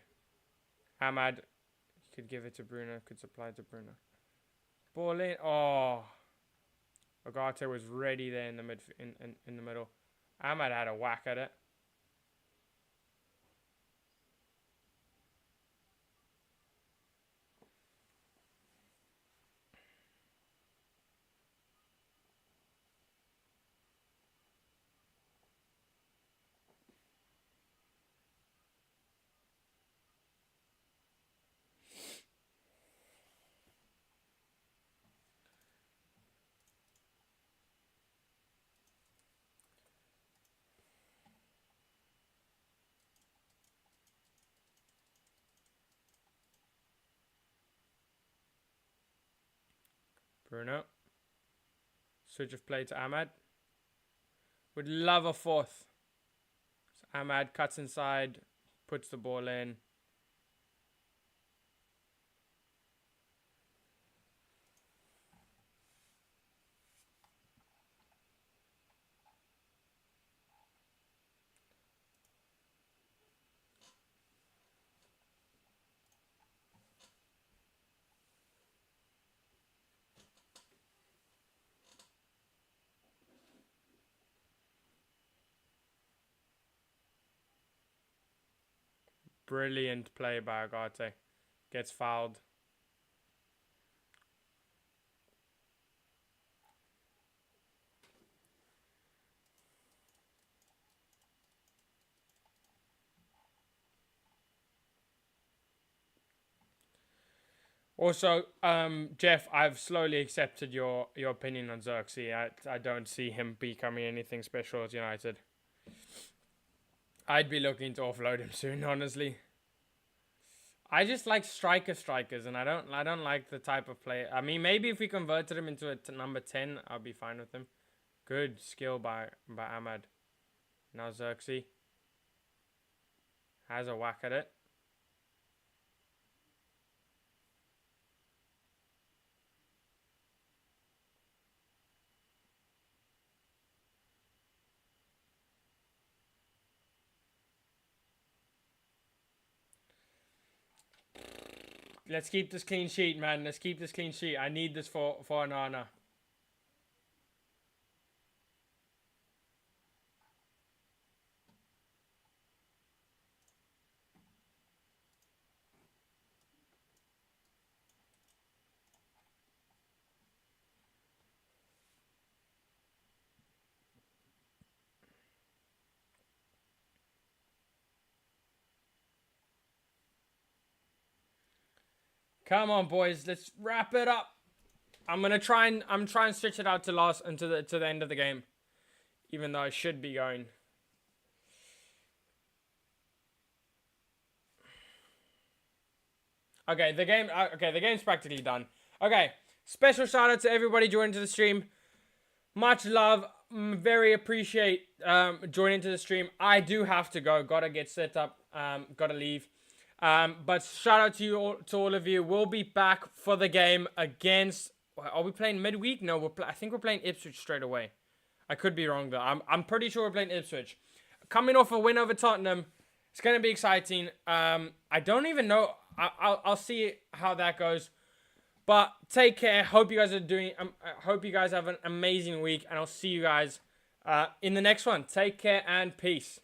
Ahmad could give it to Bruno, could supply it to Bruno. Ball in. Oh, Agate was ready there in the in the middle. Ahmad had a whack at it. Bruno. Switch of play to Ahmad. Would love a fourth. So Ahmad cuts inside, puts the ball in. Brilliant play by Agate. Gets fouled. Also, Jeff, I've slowly accepted your opinion on Xerxes. I don't see him becoming anything special at United. I'd be looking to offload him soon, honestly. I just like strikers, and I don't like the type of play. I mean, maybe if we converted him into a number 10, I'll be fine with him. Good skill by Ahmad. Now Xerxes has a whack at it. Let's keep this clean sheet, man. Let's keep this clean sheet. I need this for Onana. Come on, boys. Let's wrap it up. I'm trying to stretch it out to the end of the game, even though I should be going. Okay, the game's practically done. Okay, special shout out to everybody joining to the stream. Much love. very appreciate joining to the stream. I do have to go. Gotta get set up. Gotta leave. But shout out to you all, to all of you. We'll be back for the game against. Are we playing midweek? No, I think we're playing Ipswich straight away. I could be wrong though. I'm pretty sure we're playing Ipswich. Coming off a win over Tottenham, it's gonna be exciting. I don't even know. I'll see how that goes. But take care. Hope you guys are doing. Hope you guys have an amazing week, and I'll see you guys in the next one. Take care and peace.